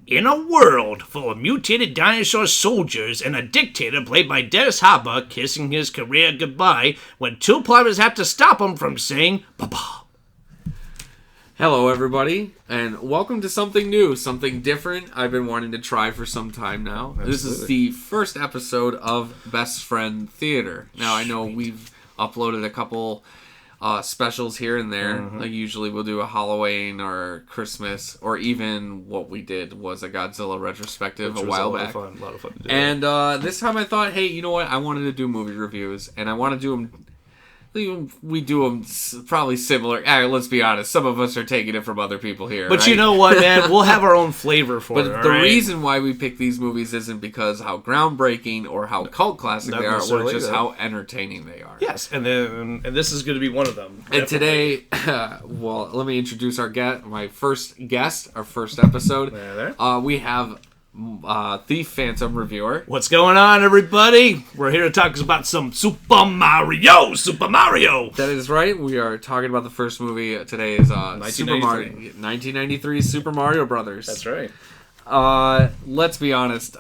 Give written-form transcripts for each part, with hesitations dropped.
In a world full of mutated dinosaur soldiers and a dictator played by Dennis Hopper kissing his career goodbye when two plumbers have to stop him from saying "Papa." Hello, everybody, and welcome to something new, something different I've been wanting to try for some time now. Absolutely. This is the first episode of Best Friend Theater. Now, I know we've uploaded a couple specials here and there. Mm-hmm. Like usually we'll do a Halloween or Christmas, or even what we did was a Godzilla retrospective a while back. A lot of fun to do. And this time I thought, hey, you know what? I wanted to do movie reviews, and I want to do them... We do them probably similar. Let's be honest. Some of us are taking it from other people here. But right? You know what, man? We'll have our own flavor for it. But the reason why we pick these movies isn't because how groundbreaking or how cult classic they are, or just how entertaining they are. Yes, and this is going to be one of them. And today, well, let me introduce my first guest, our first episode. We have the Phantom Reviewer. What's going on, everybody? We're here to talk about some Super Mario. That is right. We are talking about the first movie today is 1993 Super Mario Brothers. That's right. Let's be honest.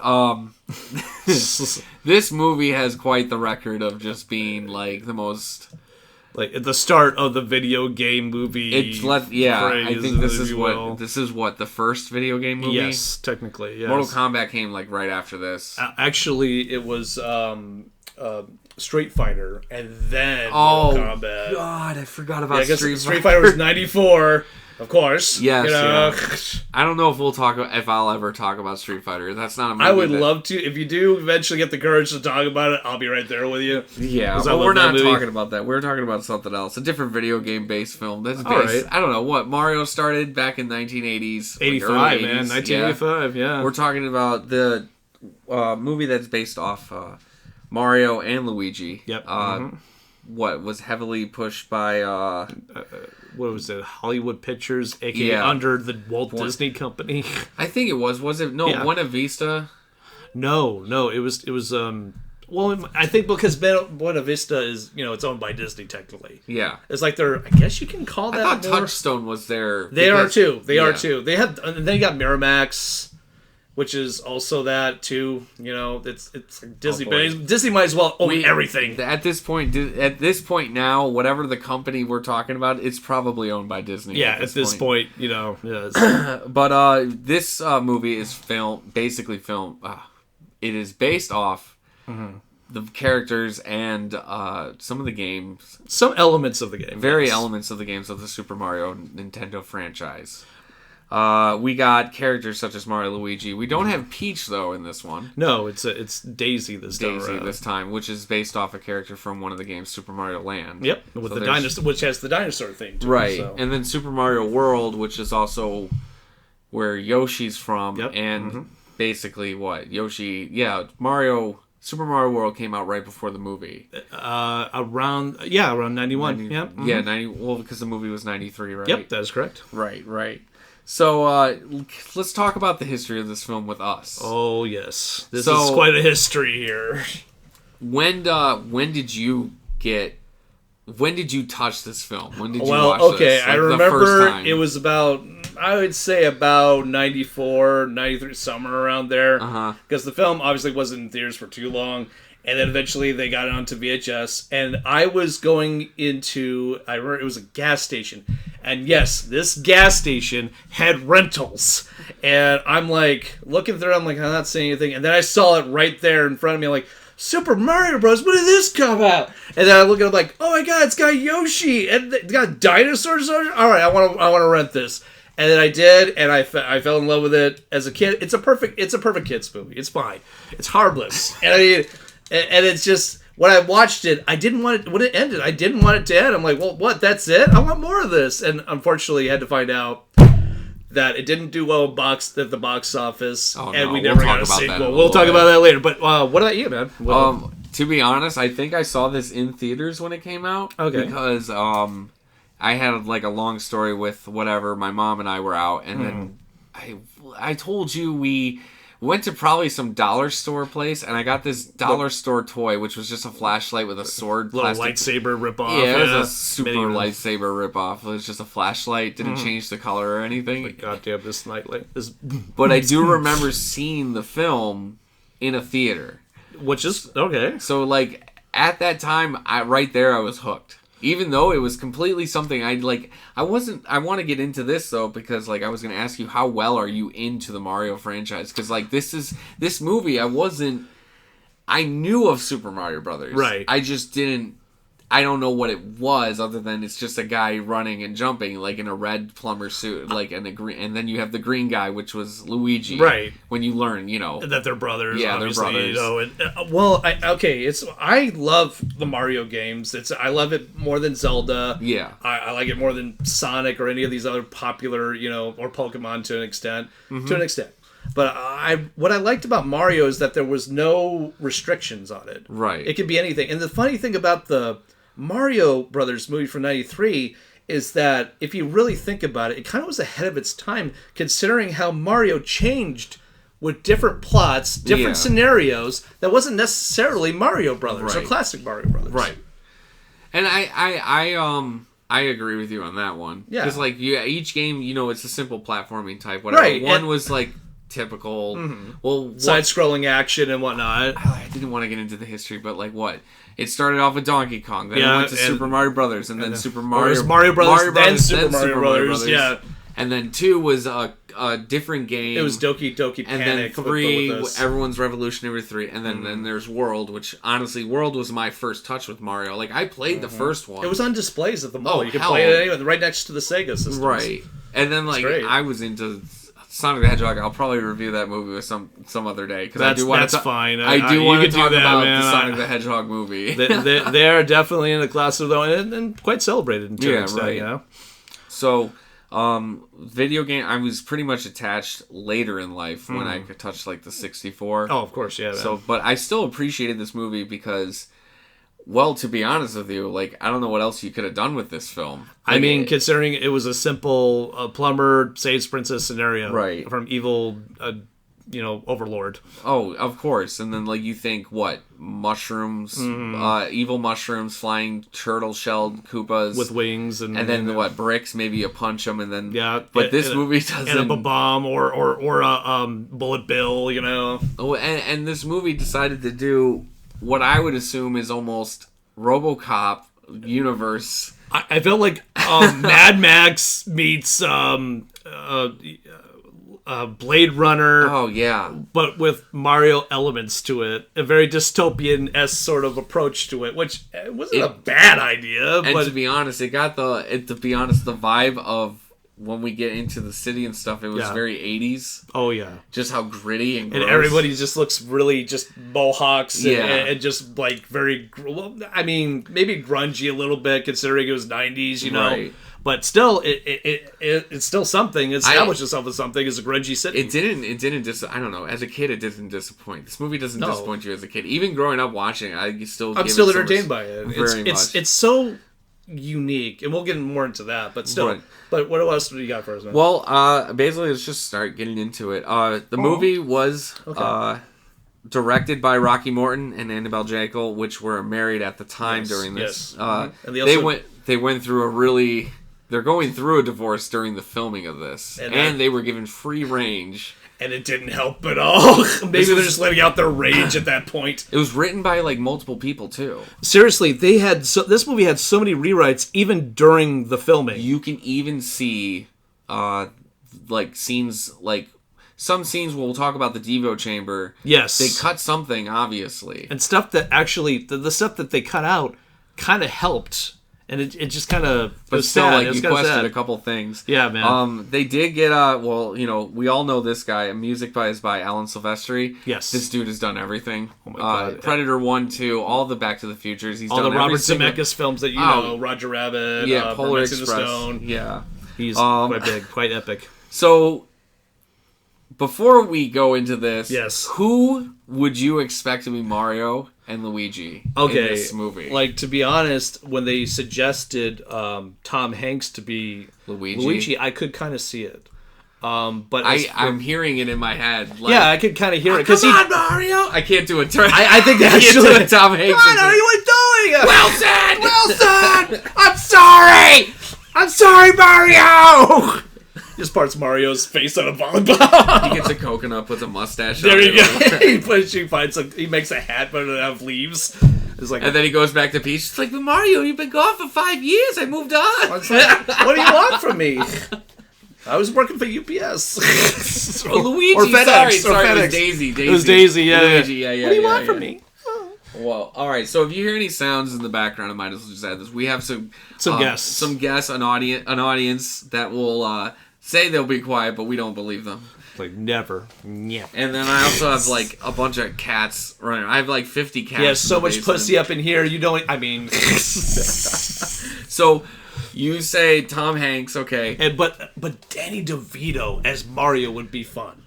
This movie has quite the record of just being like the most... Like at the start of the video game movie. I think this is what the first video game movie. Yes, technically. Yes. Mortal Kombat came like right after this. Actually, it was Street Fighter, and then Mortal Kombat. God, I forgot about Street Fighter. Street Fighter was 94. Of course. Yes. Yeah. I don't know if I'll ever talk about Street Fighter. That's not a movie. I would love to. If you do eventually get the courage to talk about it, I'll be right there with you. Yeah, but we're not talking about that. We're talking about something else. A different video game based film. That's based, right. I don't know what Mario started back in 1980s. 85, like man. 1985, yeah. We're talking about the movie that's based off Mario and Luigi. Yep. What was heavily pushed by what was it? Hollywood Pictures, aka under the Walt Disney Company. I think it was. Was it? No, Buena Vista. No, it was. Well, I think because Buena Vista is, it's owned by Disney technically. Yeah, it's like I guess you can call that. I thought Touchstone was there. They are too. They are too. They had, and then you got Miramax, which is also that too. It's like Disney, but Disney might as well own everything. At this point now, whatever the company we're talking about, it's probably owned by Disney. Yeah, at this point, Yes. But this movie is basically filmed. It is based off the characters and some of the games, some elements of the game, elements of the games of the Super Mario Nintendo franchise. We got characters such as Mario, Luigi. We don't have Peach though in this one. No, it's Daisy this time, which is based off a character from one of the games, Super Mario Land. Yep, with the dinosaur, which has the dinosaur thing too. Right, and then Super Mario World, which is also where Yoshi's from, and basically what Yoshi. Yeah, Super Mario World came out right before the movie. Around 91. Yep. Yeah, 90. Well, because the movie was 93, right? Yep, that is correct. Right. So, let's talk about the history of this film with us. Oh, yes. This is quite a history here. When did you touch this film? When did you watch this? Okay, I remember it was I would say about 94, 93, somewhere around there. Because the film obviously wasn't in theaters for too long. And then eventually they got it onto VHS. And I was going into... I remember it was a gas station. And yes, this gas station had rentals. And I'm like, looking through, I'm like, I'm not seeing anything. And then I saw it right there in front of me. I'm like, Super Mario Bros. When did this come out? And then I look at it like, oh my god, it's got Yoshi. And it's got dinosaurs. All right, I want to rent this. And then I did, and I fell in love with it as a kid. It's a perfect kids movie. It's fine. It's harmless. And it's just, when I watched it, I didn't want it, when it ended, I didn't want it to end. I'm like, well, what, that's it? I want more of this. And unfortunately, I had to find out that it didn't do well at the box office, and we never got a sequel. We'll talk about that later. But what about you, man? To be honest, I think I saw this in theaters when it came out. Okay. Because I had like a long story with whatever, my mom and I were out, and then I told you we went to probably some dollar store place, and I got this dollar store toy, which was just a flashlight with a sword. Little lightsaber ripoff. Yeah, it was a super lightsaber ripoff. It was just a flashlight. Didn't change the color or anything. Like, goddamn, this nightlight. But I do remember seeing the film in a theater. Which is, okay. So, like, at that time, I was hooked. Even though it was completely something I want to get into this, though, because, like, I was going to ask you, how well are you into the Mario franchise? Because, like, this movie, I knew of Super Mario Brothers. Right. I don't know what it was, other than it's just a guy running and jumping, like, in a red plumber suit, like, and then you have the green guy, which was Luigi. Right. When you learn, that they're brothers. Yeah, they're brothers. I love the Mario games. I love it more than Zelda. Yeah. I like it more than Sonic or any of these other popular, or Pokemon to an extent. But what I liked about Mario is that there was no restrictions on it. Right. It could be anything. And the funny thing about the Mario Brothers movie from '93 is that if you really think about it, it kind of was ahead of its time, considering how Mario changed with different plots, different scenarios that wasn't necessarily Mario Brothers or classic Mario Brothers. Right. And I agree with you on that one. Yeah. Because, like, each game, it's a simple platforming type. Whatever. Right. One was, like, typical, side-scrolling action and whatnot. I didn't want to get into the history, but, like, what? It started off with Donkey Kong, then it went to Super Mario Brothers, and then Super Mario... Mario Brothers, then Super Mario Brothers, yeah. And then 2 was a different game. It was Doki Doki Panic. And then 3, Everyone's Revolutionary 3. And then there's World, which, honestly, World was my first touch with Mario. Like, I played the first one. It was on displays at the mall. You could play it anywhere, right next to the Sega systems. Right. And then, like, I was into... Sonic the Hedgehog. I'll probably review that movie with some other day, because I do want to. That's fine. I do want to talk about the Sonic the Hedgehog movie. They are definitely in the class of and quite celebrated to an extent. Right. So, video game. I was pretty much attached later in life when I could touch, like, the 64. Oh, of course, yeah. Man. So, but I still appreciated this movie because. Well, to be honest with you, like, I don't know what else you could have done with this film. Like, I mean, considering it was a simple plumber saves princess scenario, right, from evil, overlord. Oh, of course. And then, like, you think what mushrooms, evil mushrooms, flying turtle-shelled Koopas with wings, and then what bricks? Maybe you punch them, and then But this movie doesn't. And a bomb or a bullet bill, Oh, and this movie decided to do what I would assume is almost RoboCop universe. I felt like Mad Max meets Blade Runner. Oh, yeah. But with Mario elements to it. A very dystopian-esque sort of approach to it, which wasn't a bad idea. And to be honest, it got the vibe of when we get into the city and stuff, it was very 80s. Oh, yeah. Just how gritty and gross. And everybody just looks really just mohawks and just, like, very... Well, I mean, maybe grungy a little bit, considering it was 90s, Right. But still, it's still something. It established itself as something, as a grungy city. It didn't I don't know. As a kid, it didn't disappoint. This movie doesn't disappoint you as a kid. Even growing up watching it, I'm still entertained by it. It's so unique, and we'll get more into that, but still. Right. But what else do you got for us, man? Well, basically, let's just start getting into it. The movie was directed by Rocky Morton and Annabelle Jankel, which were married at the time during this. And they went through they're going through a divorce during the filming of this, and they were given free range. And it didn't help at all. Maybe they're just letting out their rage at that point. It was written by, like, multiple people, too. Seriously, this movie had so many rewrites, even during the filming. You can even see, scenes, like, some scenes we'll talk about the Devo Chamber. Yes. They cut something, obviously. And stuff that actually, the stuff that they cut out kind of helped. And it just kind of... But still, like, you questioned a couple things. Yeah, man. They did get, we all know this guy. Music is by Alan Silvestri. Yes. This dude has done everything. Oh, my God. Predator 1 2, all the Back to the Futures. He's all done the Robert Zemeckis films that you know. Roger Rabbit. Polar Express. The Stone. Yeah. He's quite big, quite epic. So, before we go into this, who would you expect to be Mario and Luigi in this movie? Like, to be honest, when they suggested Tom Hanks to be Luigi, I could kind of see it. But I'm hearing it in my head. Like, yeah, I could kind of hear it. Come on, Mario! I can't do it. I think that's actually a Tom Hanks. Come on, are you doing? Wilson! Wilson! I'm sorry! I'm sorry, Mario! Just parts Mario's face on a volleyball. He gets a coconut, puts a mustache there on you go. He makes a hat, but it doesn't have leaves. It's like, and then he goes back to Peach. It's like, but Mario, you've been gone for 5 years. I moved on. Like, what do you want from me? I was working for UPS. Or Luigi. Or FedEx. Sorry, FedEx. It was Daisy. It was Daisy, yeah. Luigi, yeah. What do you want from me? Well, all right. So if you hear any sounds in the background, I might as well just add this. We have some guests, an audience that will say they'll be quiet, but we don't believe them. Like never. Yeah. And then I also have like a bunch of cats running. I have like 50 cats. Yeah, so much pussy up in here. You don't. I mean. So. You say Tom Hanks, okay. But Danny DeVito as Mario would be fun.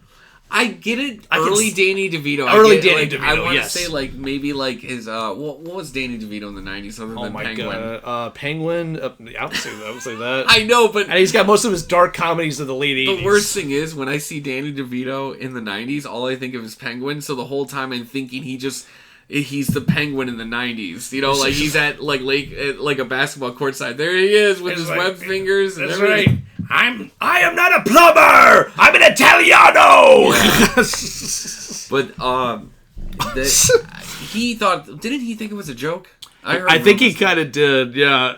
I get it. Danny DeVito. DeVito, I want to say like maybe like his what was Danny DeVito in the 90s other than Penguin? God. Penguin. I would say that. I know, but and he's got most of his dark comedies of the late 80s. The worst thing is when I see Danny DeVito in the 90s, all I think of is Penguin. So the whole time I'm thinking he's the Penguin in the 90s, you know, like he's at like a basketball courtside. There he is with his webbed fingers. And that's everything. Right. I am not a plumber. I'm an Italiano. But he thought, didn't he think it was a joke? I think he kind of did, yeah.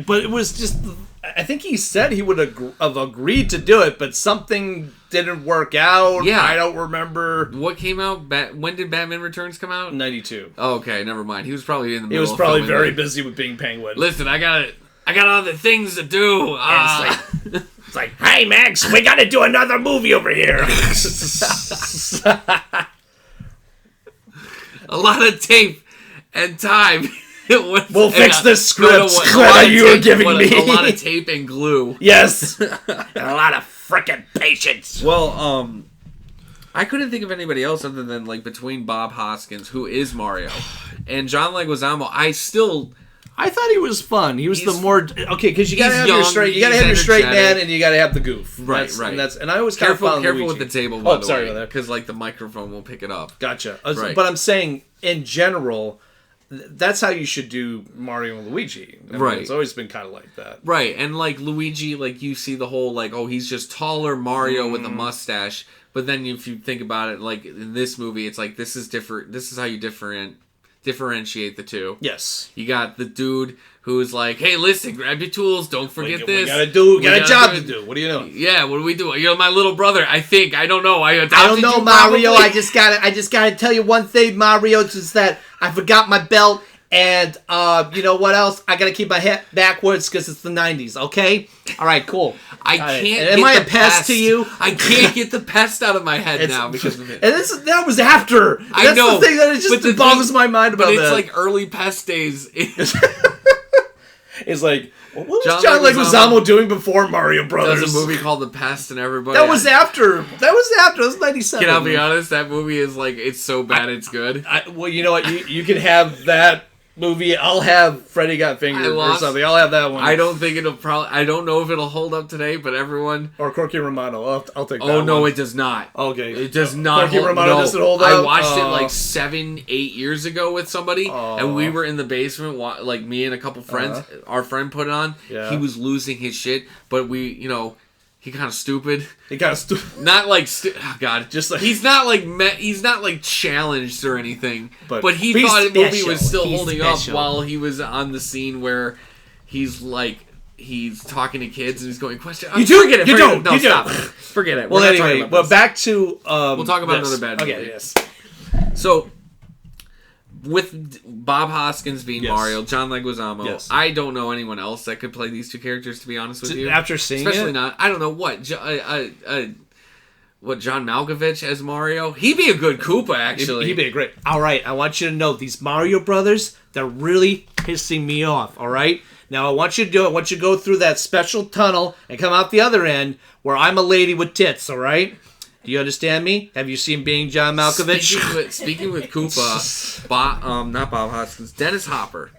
But it was just. I think he said he would have agreed to do it, but something didn't work out. Yeah. I don't remember. What came out? When did Batman Returns come out? 92. Oh, okay, never mind. He was probably in the middle. He was probably very busy with being Penguin. Listen, I got other things to do. It's like, hey, Max, we got to do another movie over here. A lot of tape and time. We'll fix this script that you were giving me. A lot of tape and glue. Yes. And a lot of frickin' patience. Well, I couldn't think of anybody else other than like between Bob Hoskins, who is Mario, and John Leguizamo. I thought he was fun. He was the more because you gotta have your straight man and you gotta have the goof. Right. And I always careful with the table. By the sorry way, about that, because like the microphone will pick it up. Gotcha. Right. But I'm saying in general. That's how you should do Mario and Luigi. Right. It's always been kind of like that. Right. And like Luigi, like you see the whole like, oh, he's just taller Mario with a mustache. But then if you think about it, like in this movie, it's like this is different. This is how you differentiate the two. Yes. You got the dude who's like, hey, listen, grab your tools. Don't forget this. We got a job to do. What do you know? Yeah, what do we do? You're my little brother. I think. I don't know. I don't know, Mario. I just gotta tell you one thing, Mario. It's that I forgot my belt, and you know what else? I gotta keep my head backwards because it's the 90s. Okay. All right. Cool. I can't. Am I a pest to you? I can't get the pest out of my head now because of it. And that was after. That's the thing that it just boggles my mind about that. But it's like early pest days. It's like, what was John Leguizamo doing before Mario Brothers? There's a movie called The Pest and everybody. That was after. That was 97. Can I be honest? That movie is like, it's so bad it's good. Well, you know what? You can have that movie. I'll have Freddy Got Fingered or something. I'll have that one. I don't think I don't know if it'll hold up today, but everyone. Or Corky Romano. I'll take that one. Oh, no, it does not. Okay. It does not Corky Romano doesn't hold up? I watched it like 7-8 years ago with somebody, and we were in the basement, like me and a couple friends. Our friend put it on. Yeah. He was losing his shit, but he kind of stupid. Not like oh God, just like he's not like challenged or anything. But he thought the movie was still holding up while he was on the scene where he's talking to kids and he's going question. You do forget it. No, stop. Forget it. Well, anyway, back to we'll talk about another bad movie. Okay. Yes. So. With Bob Hoskins being Mario, John Leguizamo, I don't know anyone else that could play these two characters. To be honest with you, after seeing especially not, I don't know what John Malkovich as Mario. He'd be a good Koopa, actually. He'd be a great. All right, I want you to know these Mario brothers. They're really pissing me off. All right, now I want you to do it. I want you to go through that special tunnel and come out the other end where I'm a lady with tits. All right. Do you understand me? Have you seen Being John Malkovich? Speaking with Koopa, not Bob Hoskins, Dennis Hopper.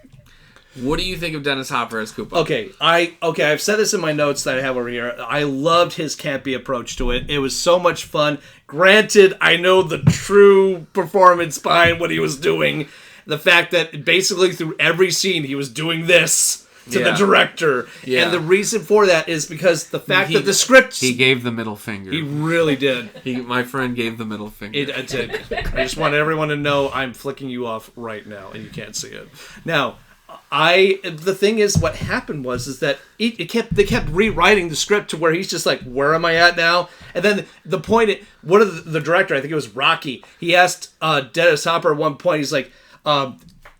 What do you think of Dennis Hopper as Koopa? Okay, I've said this in my notes that I have over here. I loved his campy approach to it. It was so much fun. Granted, I know the true performance behind what he was doing. The fact that basically through every scene he was doing this to the director. Yeah. And the reason for that is because the fact that the script... He gave the middle finger. He really did. My friend gave the middle finger. I just want everyone to know I'm flicking you off right now, and you can't see it. Now... the thing is, what happened was that they kept rewriting the script to where he's just like, where am I at now? And then the director, I think it was Rocky, he asked Dennis Hopper at one point, he's like,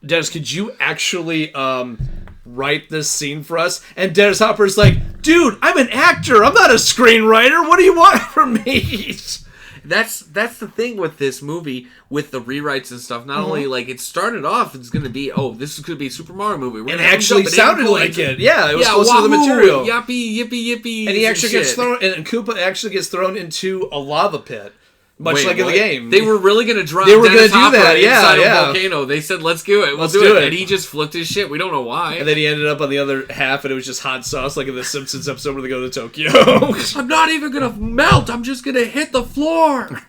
Dennis, could you actually write this scene for us? And Dennis Hopper's like, dude, I'm an actor, I'm not a screenwriter, what do you want from me? That's the thing with this movie, with the rewrites and stuff. Not only, like, it started off, it's going to be, this is going to be a Super Mario movie. And it actually sounded like it. Yeah, it was close to the material. Yappy, yippee, yippee. And he actually gets thrown, and Koopa actually gets thrown into a lava pit. Much like in the game. They were really going to drop Dennis Hopper inside a volcano. They said, let's do it. Let's do it. And he just flipped his shit. We don't know why. And then he ended up on the other half, and it was just hot sauce, like in the Simpsons episode where they go to Tokyo. I'm not even going to melt. I'm just going to hit the floor.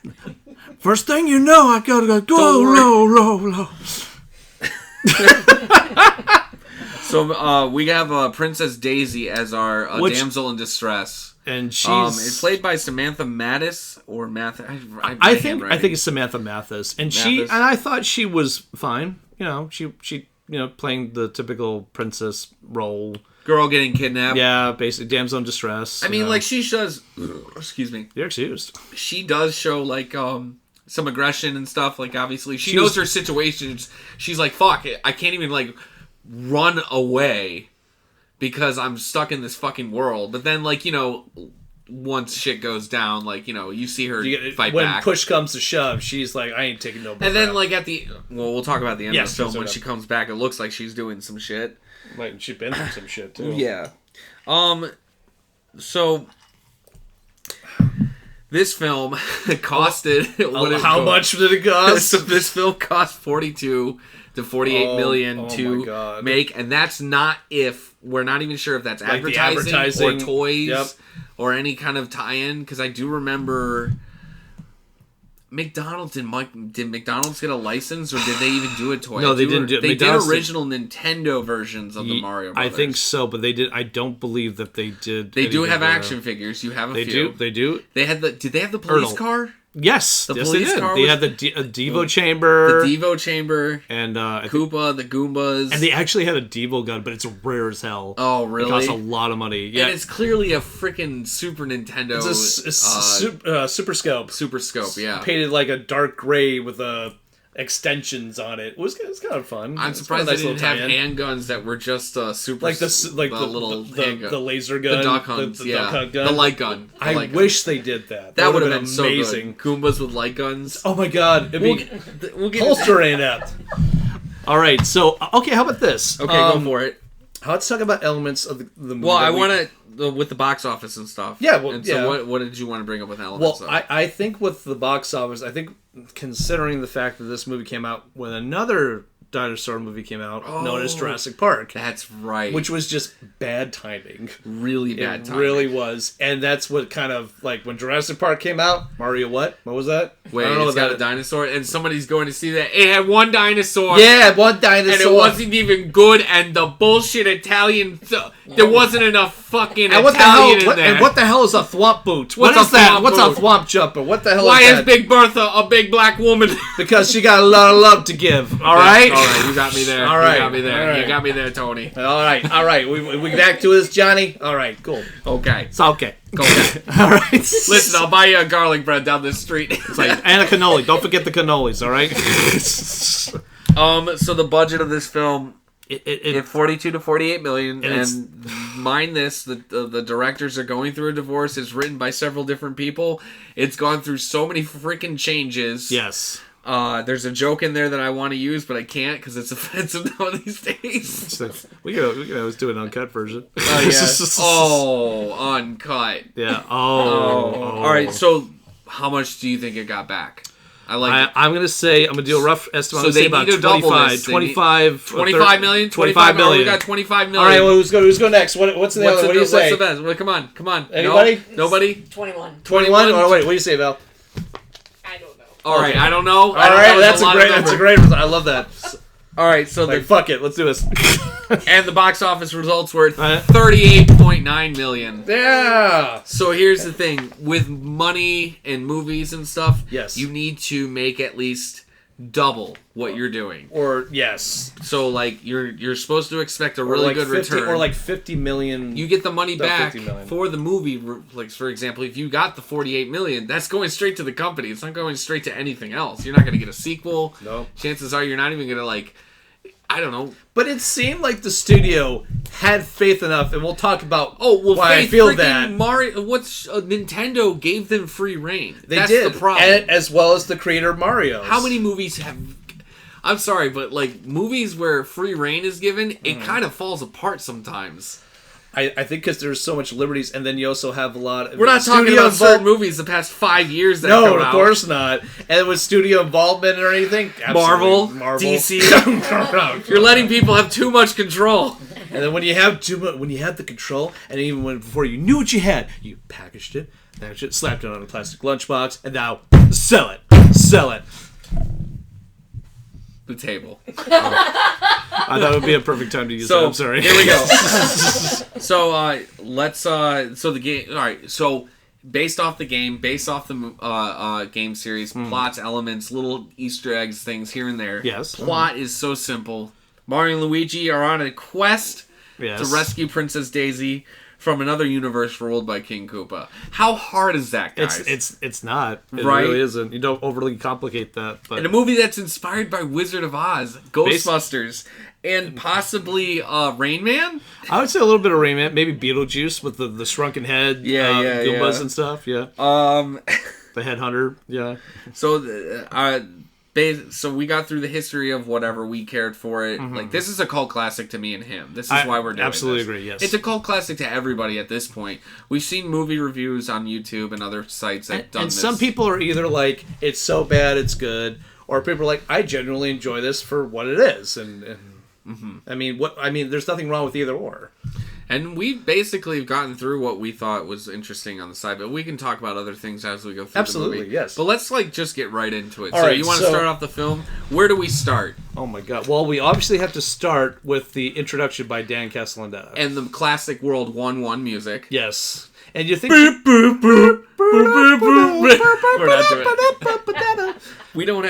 First thing you know, I got to go low. So we have Princess Daisy as our damsel in distress. And she's it's played by Samantha Mathis or I think it's Samantha Mathis, and I thought she was fine. You know, she playing the typical princess role, girl getting kidnapped. Yeah, basically damsel in distress. I mean, like she does. Excuse me. You're excused. She does show like some aggression and stuff. Like obviously she knows her situations. She's like, fuck it, I can't even like run away because I'm stuck in this fucking world. But then, like, once shit goes down, like, you see her fight when back. When push comes to shove, she's like, I ain't taking no bullshit. And then, like, we'll talk about the end of the film. When she comes back, it looks like she's doing some shit. Like, she's been through some shit, too. Yeah. So... This film costed... how much did it cost? So this film cost 42 to 48 million to make, and that's not if... We're not even sure if that's like advertising or toys or any kind of tie-in, because I do remember... McDonald's, did McDonald's get a license, or did they even do a toy? No, they didn't do it. They did original Nintendo versions of the Mario Brothers. I think so, but they did. I don't believe that they did. They do have action figures. You have a few. They do. They had did they have the police car? Yes, the police car. They had the Devo chamber. The Devo chamber. And Koopa, the Goombas. And they actually had a Devo gun, but it's rare as hell. Oh, really? It costs a lot of money. Yeah. And it's clearly a freaking Super Nintendo. It's Super Scope. Super Scope, yeah. Painted like a dark gray with extensions on it. It was kind of fun. I'm surprised they didn't have handguns that were just super like the laser gun, the duck hunt, duck hunt gun, the light gun. I wish they did that. That would have been amazing. So good. Goombas with light guns. Oh my god! We'll get holster inept. All right, so how about this? Okay, go for it. Let's talk about elements of the movie. Well, I want to with the box office and stuff. Yeah. What did you want to bring up with elements? Well, I think with the box office, I think considering the fact that this movie came out when another dinosaur movie came out known as Jurassic Park. That's right. Which was just bad timing. Really bad timing. It really was. And that's what kind of, like, when Jurassic Park came out, Mario what? What was that? Wait, it's got a dinosaur, and somebody's going to see that. It had one dinosaur. Yeah, one dinosaur. And it wasn't even good, and the bullshit Italian... There wasn't enough fucking Italian in there. And what the hell is a thwomp boot? What is that? What's a thwomp jumper? What the hell is that? Why is Big Bertha a big black woman? Because she got a lot of love to give. All right? All right, you got me there. All right. You got me there. Right. You got me there, Tony. All right. We back to this, Johnny? All right, cool. Okay. It's okay. Okay. All right. Listen, I'll buy you a garlic bread down this street. It's like, and a cannoli. Don't forget the cannolis, all right? So the budget of this film... It 42 to 48 million, and mind this, the directors are going through a divorce. It's written by several different people. It's gone through so many freaking changes. Yes. There's a joke in there that I want to use, but I can't because it's offensive now these days. we can always do an uncut version. Uncut. Yeah. All right, so how much do you think it got back? I like it. I'm going to do a rough estimate. So they about need to double 25, this. 25 million? 25 million. Oh, we got 25 million. All right, well, who's go next? What's the other? What do you say? What's the best? Well, come on. Anybody? No? Nobody? 21. 21? Oh, wait, what do you say, Val? I don't know. All right, I don't know. All right, that's a great. I love that. All right, so fuck it, let's do this. And the box office results were 38.9 million. Yeah. So here's the thing: with money and movies and stuff, yes, you need to make at least double what you're doing. Or yes. So like you're supposed to expect a really good 50, return. Or like 50 million. You get the money back for the movie. Like for example, if you got the 48 million, that's going straight to the company. It's not going straight to anything else. You're not going to get a sequel. No. Chances are you're not even going to like. I don't know. But it seemed like the studio had faith enough, and we'll talk about why I feel that. Nintendo gave them free reign. That's the problem. And, as well as the creator of Mario. How many movies have... I'm sorry, but like movies where free reign is given, it kind of falls apart sometimes. I think because there's so much liberties, and then you also have a lot of... We're not talking about certain movies the past 5 years that come out. No, of course not. And with studio involvement or anything? Marvel, DC. You're letting people have too much control. And then when you have the control, and even before you knew what you had, you packaged it, slapped it on a plastic lunchbox, and now sell it. The table. I thought it would be a perfect time to use it. I'm sorry. Here we go. So the game. All right. So based off the game, based off the game series, plots, elements, little Easter eggs, things here and there. Yes. Plot is so simple. Mario and Luigi are on a quest to rescue Princess Daisy from another universe ruled by King Koopa. How hard is that, guys? It's not. It right? really isn't. You don't overly complicate that. But in a movie that's inspired by Wizard of Oz, Ghostbusters, and possibly Rain Man? I would say a little bit of Rain Man. Maybe Beetlejuice with the shrunken head. Goombas and stuff. Yeah. The Headhunter. Yeah. So we got through the history of whatever we cared for it. Like this is a cult classic to me and him. This is why we're doing absolutely this. Agree. Yes, it's a cult classic to everybody at this point. We've seen movie reviews on YouTube and other sites that done this. And some people are either like, it's so bad it's good, or people are like, I genuinely enjoy this for what it is. And I mean, there's nothing wrong with either or. And we basically have gotten through what we thought was interesting on the side, but we can talk about other things as we go through the movie. Yes. But let's just get right into it. All you want to start off the film? Where do we start? Oh my god. Well, we obviously have to start with the introduction by Dan Castellaneta. And the classic World 1-1 music. Yes. And you think... We're not doing it. We don't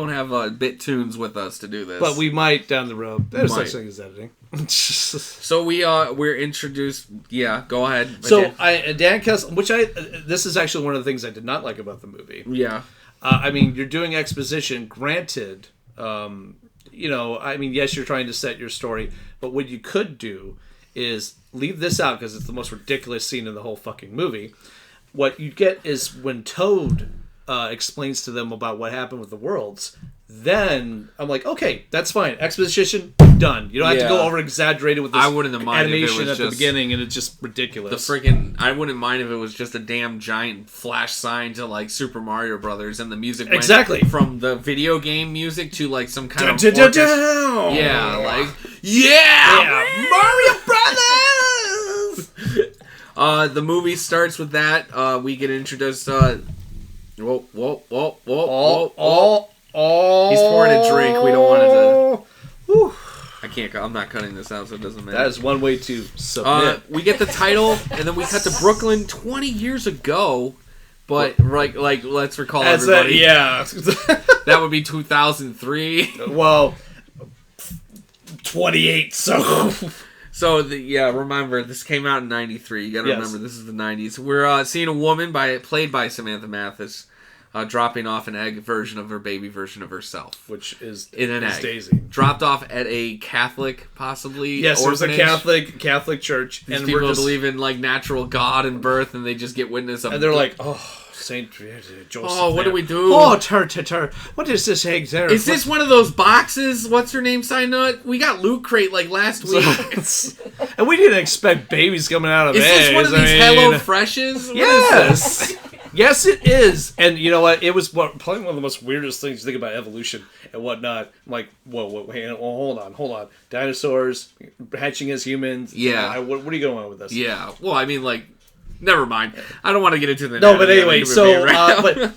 have bit tunes with us to do this, but we might down the road. There's such thing as editing. So we're introduced. Yeah, go ahead. So Dan Castellaneta, this is actually one of the things I did not like about the movie. Yeah, I mean, you're doing exposition. Granted, yes, you're trying to set your story, but what you could do is leave this out because it's the most ridiculous scene in the whole fucking movie. What you get is when Toad explains to them about what happened with the worlds, then I'm like, okay, that's fine. Exposition, done. You don't have to go over exaggerated with this animation at the beginning, and it's just ridiculous. I wouldn't mind if it was just a damn giant flash sign to like Super Mario Brothers, and the music went from the video game music to like some kind of Mario Brothers. The movie starts with that. We get introduced. Whoa. He's pouring a drink. We don't want it to... Whew. I'm not cutting this out, so it doesn't matter. That is one way to submit. We get the title, and then we cut to Brooklyn 20 years ago. But, let's recall everybody. That would be 2003. Well, 28, so... So, remember, this came out in 93. You gotta remember, this is the 90s. We're seeing a woman played by Samantha Mathis dropping off an egg version of her baby version of herself. Which is in an egg. Daisy. Dropped off at a Catholic, possibly, Yes, orphanage. It was a Catholic church. These people believe in, natural God and birth, and they just get witness of... And they're like, Saint Joseph. Oh, what do we do? Oh, what is this egg there? Is this one of those boxes? What's her name signed on it? We got Loot Crate last week. And we didn't expect babies coming out of eggs. Is this one of these Hello Freshes? Yes. Yes, it is. And you know what? It was probably one of the most weirdest things to think about evolution and whatnot. I'm like, whoa, hold on. Dinosaurs hatching as humans. Yeah. What are you going on with this? Yeah. Well, I mean, like, never mind. I don't want to get into the no, but anyway, so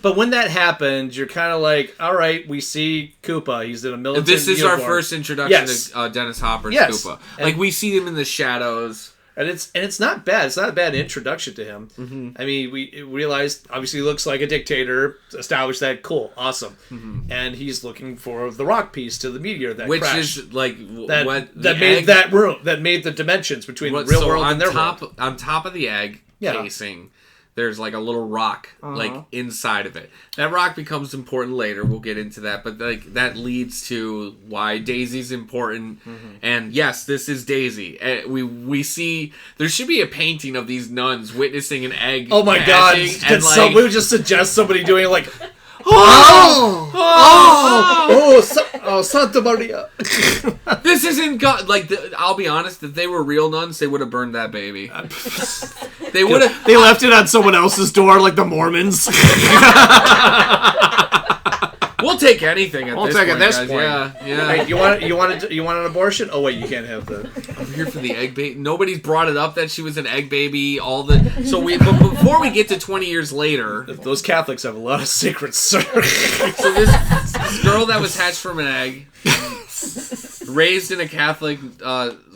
but when that happens, you're kind of like, all right, we see Koopa. He's in a military. This is uniform. our first introduction to Dennis Hopper's Koopa. Like, we see him in the shadows. And it's not bad. It's not a bad introduction to him. Mm-hmm. I mean, we realized, obviously, he looks like a dictator. Established that. Cool. Awesome. Mm-hmm. And he's looking for the rock piece to the meteor that crashed. Which is, like, that made that room, that made the dimensions between the real world and their world. On top of the egg casing, there's, like, a little rock, like, inside of it. That rock becomes important later. We'll get into that. But, like, that leads to why Daisy's important. Mm-hmm. And, yes, this is Daisy. We see... There should be a painting of these nuns witnessing an egg. Oh, my God. Can we would just suggest somebody doing, like... Santa Maria. This isn't God. Like, I'll be honest. If they were real nuns, they would have burned that baby. They would have. They left it on someone else's door, like the Mormons. We'll take anything at this point, guys. Yeah. Hey, you want an abortion? Oh wait, you can't have the. I'm here for the egg baby. Nobody's brought it up that she was an egg baby. But before we get to 20 years later, those Catholics have a lot of secrets, sir. So this girl that was hatched from an egg, raised in a Catholic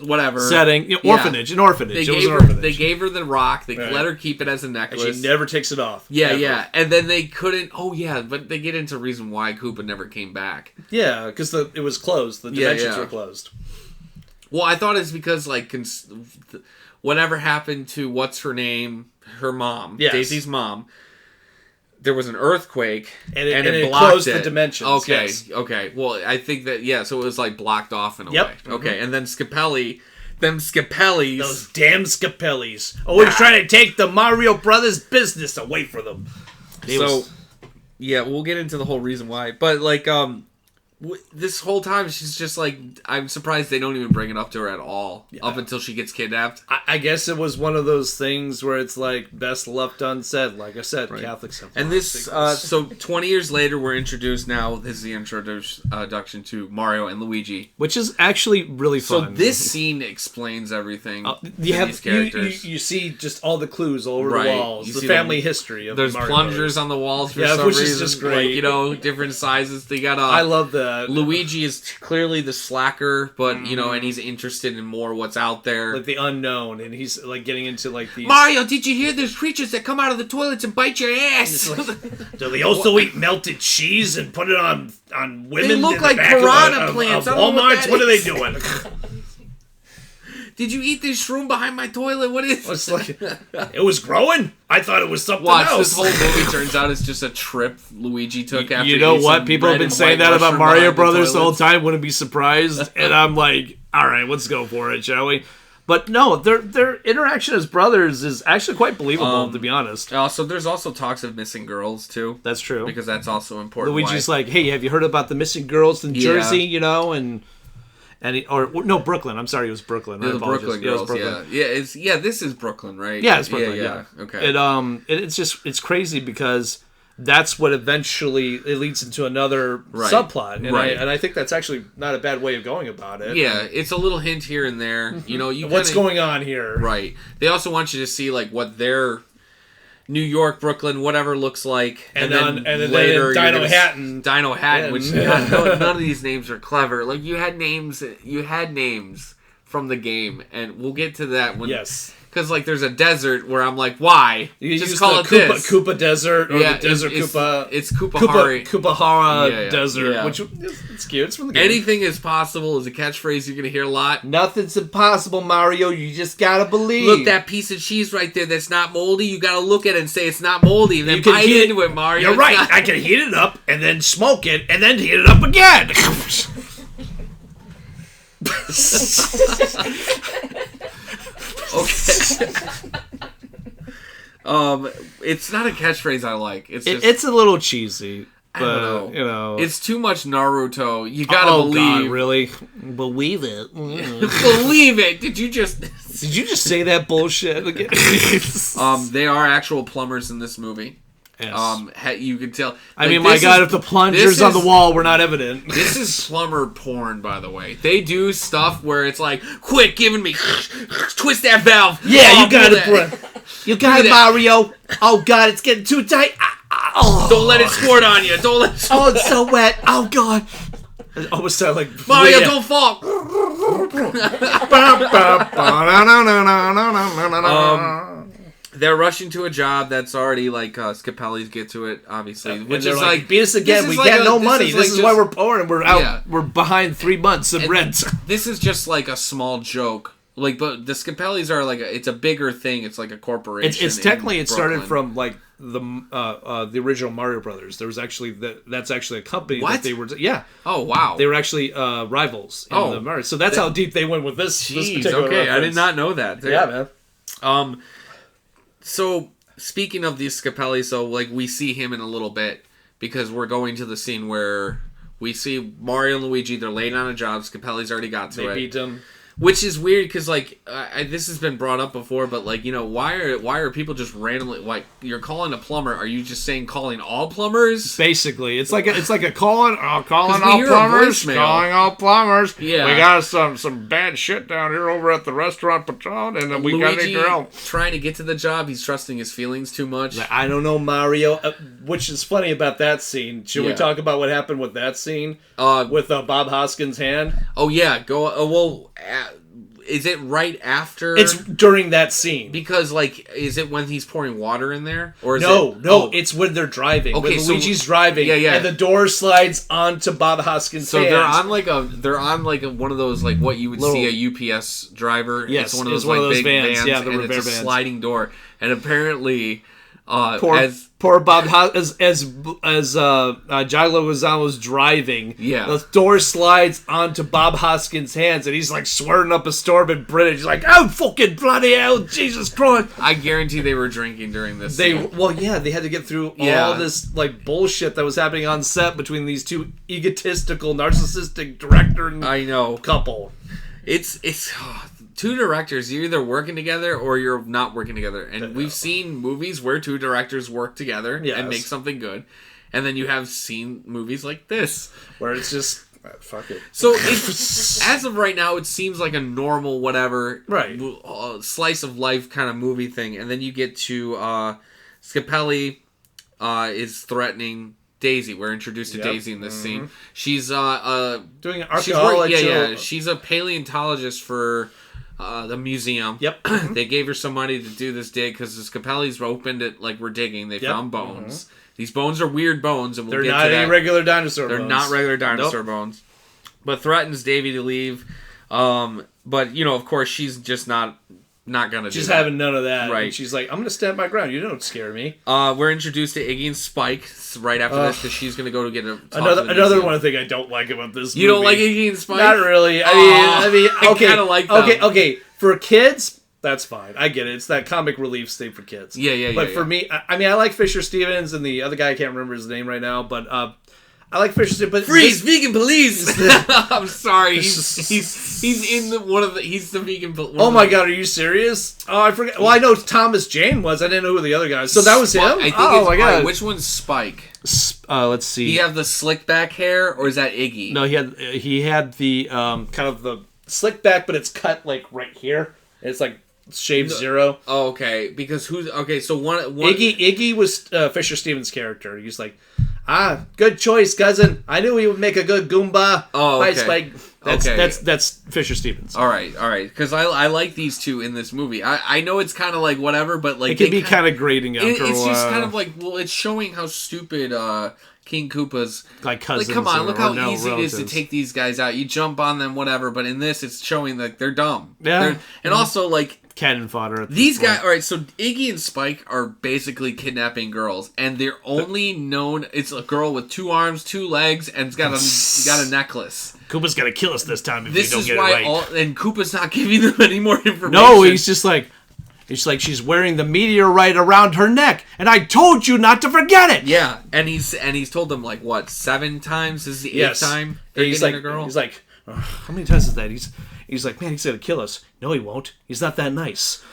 whatever setting, an orphanage. They gave her the rock. They let her keep it as a necklace. And she never takes it off. Yeah. And then they couldn't. Oh yeah, but they get into reason why Koopa never came back. Yeah, because it was closed. The dimensions were closed. Well, I thought it's because like whatever happened to what's her name, her mom, Daisy's mom. There was an earthquake, and it blocked closed the dimensions. Okay. Well, I think that, so it was, like, blocked off in a way. Mm-hmm. Okay, and then Scapelli, those damn Scapellis, always trying to take the Mario Brothers business away from them. We'll get into the whole reason why. But, like, this whole time, she's just like, I'm surprised they don't even bring it up to her at all, up until she gets kidnapped. I guess it was one of those things where it's like, best left unsaid. Like I said, right. Catholics have and this, so 20 years later, we're introduced now, this is the introduction to Mario and Luigi. Which is actually really fun. So this scene explains everything these characters. You see just all the clues all over the walls, the family history of There's Mario plungers Brothers. On the walls for some which reason. Is just great. Like, different sizes. They got I love that. Luigi is clearly the slacker, but and he's interested in more what's out there, like the unknown, and he's like getting into like these. Mario, did you hear there's creatures that come out of the toilets and bite your ass? Do they also eat melted cheese and put it on women? They look like piranha plants. Of Walmart. What are they doing? Did you eat this shroom behind my toilet? What is it? It was growing? I thought it was something else. This whole movie turns out it's just a trip Luigi took after. You know what? People have been saying that about Mario Brothers the whole time. Wouldn't be surprised. And I'm like, all right, let's go for it, shall we? But no, their interaction as brothers is actually quite believable, to be honest. Also, there's also talks of missing girls, too. That's true. Because that's also important. Luigi's like, hey, have you heard about the missing girls in Jersey, Brooklyn. I'm sorry, it was Brooklyn. The Brooklyn girls, Brooklyn. This is Brooklyn, right? Yeah, it's Brooklyn, yeah. Okay. It's crazy because that's what eventually it leads into another subplot. And I think that's actually not a bad way of going about it. Yeah, it's a little hint here and there. Mm-hmm. What's going on here? Right. They also want you to see like what their New York, Brooklyn, whatever looks like, and then later Dino Hatton, which none of these names are clever. Like you had names from the game, and we'll get to that when. Yes. Because like there's a desert where I'm like, why? You just call it this Koopa Desert or the Desert Koopa. It's Koopahara Desert, which it's cute. It's from the game. Anything is possible is a catchphrase you're gonna hear a lot. Nothing's impossible, Mario. You just gotta believe. Look, that piece of cheese right there that's not moldy. You gotta look at it and say it's not moldy, and then bite into it, Mario. You're right. I can heat it up and then smoke it and then heat it up again. Okay. It's not a catchphrase I like. It's a little cheesy. But, I don't know. It's too much Naruto. You gotta believe. God, really? Believe it. Believe it. Did you just say that bullshit again? They are actual plumbers in this movie. Yes. You can tell. I mean, my God, if the plungers on the wall were not evident. This is plumber porn, by the way. They do stuff where it's like, quick, giving me, twist that valve. Yeah, you got it, bro. You got it, Mario. Oh, God, it's getting too tight. Don't let it squirt on you. Don't let it squirt. Oh, it's so wet. Oh, God. It almost sounded like... Mario, don't fall. They're rushing to a job that's already like Scapelli's get to it, obviously. Which is like, beat us again. We got no money. This is why we're poor and we're out. Yeah. We're behind 3 months of rent. This is just like a small joke. Like, but the Scapellis are like it's a bigger thing. It's like a corporation. It's technically it started from like the original Mario Brothers. There was actually that's actually a company that they were. Yeah. Oh wow. They were actually rivals. In the Mario. So that's how deep they went with this. Jeez, this particular reference. I did not know that. Yeah, man. So speaking of the Scapelli, so like we see him in a little bit because we're going to the scene where we see Mario and Luigi. They're late on a job. Scapelli's already got to it. They beat him. Which is weird because, like, this has been brought up before, but, like, you know, why are people just randomly, like, you're calling a plumber, are you just saying calling all plumbers? Basically. It's like a calling all plumbers, calling all plumbers. Yeah. We got some bad shit down here over at the restaurant Patron, and we got to need your help. Trying to get to the job, he's trusting his feelings too much. I don't know, Mario, which is funny about that scene. Should we talk about what happened with that scene? With Bob Hoskins' hand? Oh, yeah. Is it right after? It's during that scene. Because, like, is it when he's pouring water in there? Or is it's when they're driving. Okay, when Luigi's driving. And the door slides onto Bob Hoskins' hands. So they're on one of those, like, what you would see a UPS driver. Yes, it's one of those big vans. Yeah, the and repair it's a vans. sliding door. And apparently... Poor Bob as Leguizamo's driving. Yeah, the door slides onto Bob Hoskins' hands, and he's like swearing up a storm in British. He's like, "Oh fucking bloody hell, Jesus Christ!" I guarantee they were drinking during this. They had to get through all this like bullshit that was happening on set between these two egotistical, narcissistic director and couple. It's. Two directors, you're either working together or you're not working together. And we've seen movies where two directors work together and make something good. And then you have seen movies like this. Where it's just, fuck it. So, as of right now, it seems like a normal whatever slice of life kind of movie thing. And then you get to Scapelli is threatening Daisy. We're introduced to Daisy in this scene. She's doing an archaeology. She's a paleontologist for... the museum. Yep. They gave her some money to do this dig because the Scapellis opened it like we're digging. They found bones. Mm-hmm. These bones are weird bones, and they're not any regular dinosaur bones. They're not regular dinosaur bones. But threatens Davy to leave. But, you know, of course, she's just not going to do that. She's having none of that. Right. And she's like, I'm going to stand my ground. You don't scare me. We're introduced to Iggy and Spike right after this because she's going to go to get another one thing I don't like about this movie. You don't like Iggy and Spike? Not really. I mean, okay. I kind of like them. Okay. For kids, that's fine. I get it. It's that comic relief thing for kids. Yeah. But for me, I mean, I like Fisher Stevens and the other guy, I can't remember his name right now, but I like Fisher Stevens. But Freeze, vegan police! I'm sorry. He's in he's the vegan police. Oh my God, are you serious? Oh, I forget. Well, I know Thomas Jane was. I didn't know who the other guy was. So that was him? I think my God. Which one's Spike? Let's see. Do you have the slick back hair, or is that Iggy? No, he had the kind of the slick back, but it's cut like right here. It's like shaved zero. Oh, okay. Because so one Iggy was Fisher Stevens' character. He's like, good choice, cousin. I knew he would make a good Goomba. Oh, okay. Bye, Spike. That's Fisher Stevens. All right. Because I like these two in this movie. I know it's kind of like whatever, but like it can be kind of grating after a while. It's just kind of like, well, it's showing how stupid King Koopa's like cousins. Like, come on, look how easy relatives. it is to take these guys out. You jump on them, whatever. But in this, it's showing that they're dumb. Yeah, and also like. Cannon fodder. These guys, all right. So Iggy and Spike are basically kidnapping girls, and they're only known. It's a girl with 2 arms, 2 legs, and it's got a necklace. Koopa's gonna kill us this time if we don't get it right. And Koopa's not giving them any more information. No, he's just like. It's like she's wearing the meteorite around her neck, and I told you not to forget it. Yeah, and he's told them like what 7 times? This is the 8th time they're getting a girl. He's like, how many times is that? He's like, man, he's gonna kill us. No, he won't. He's not that nice.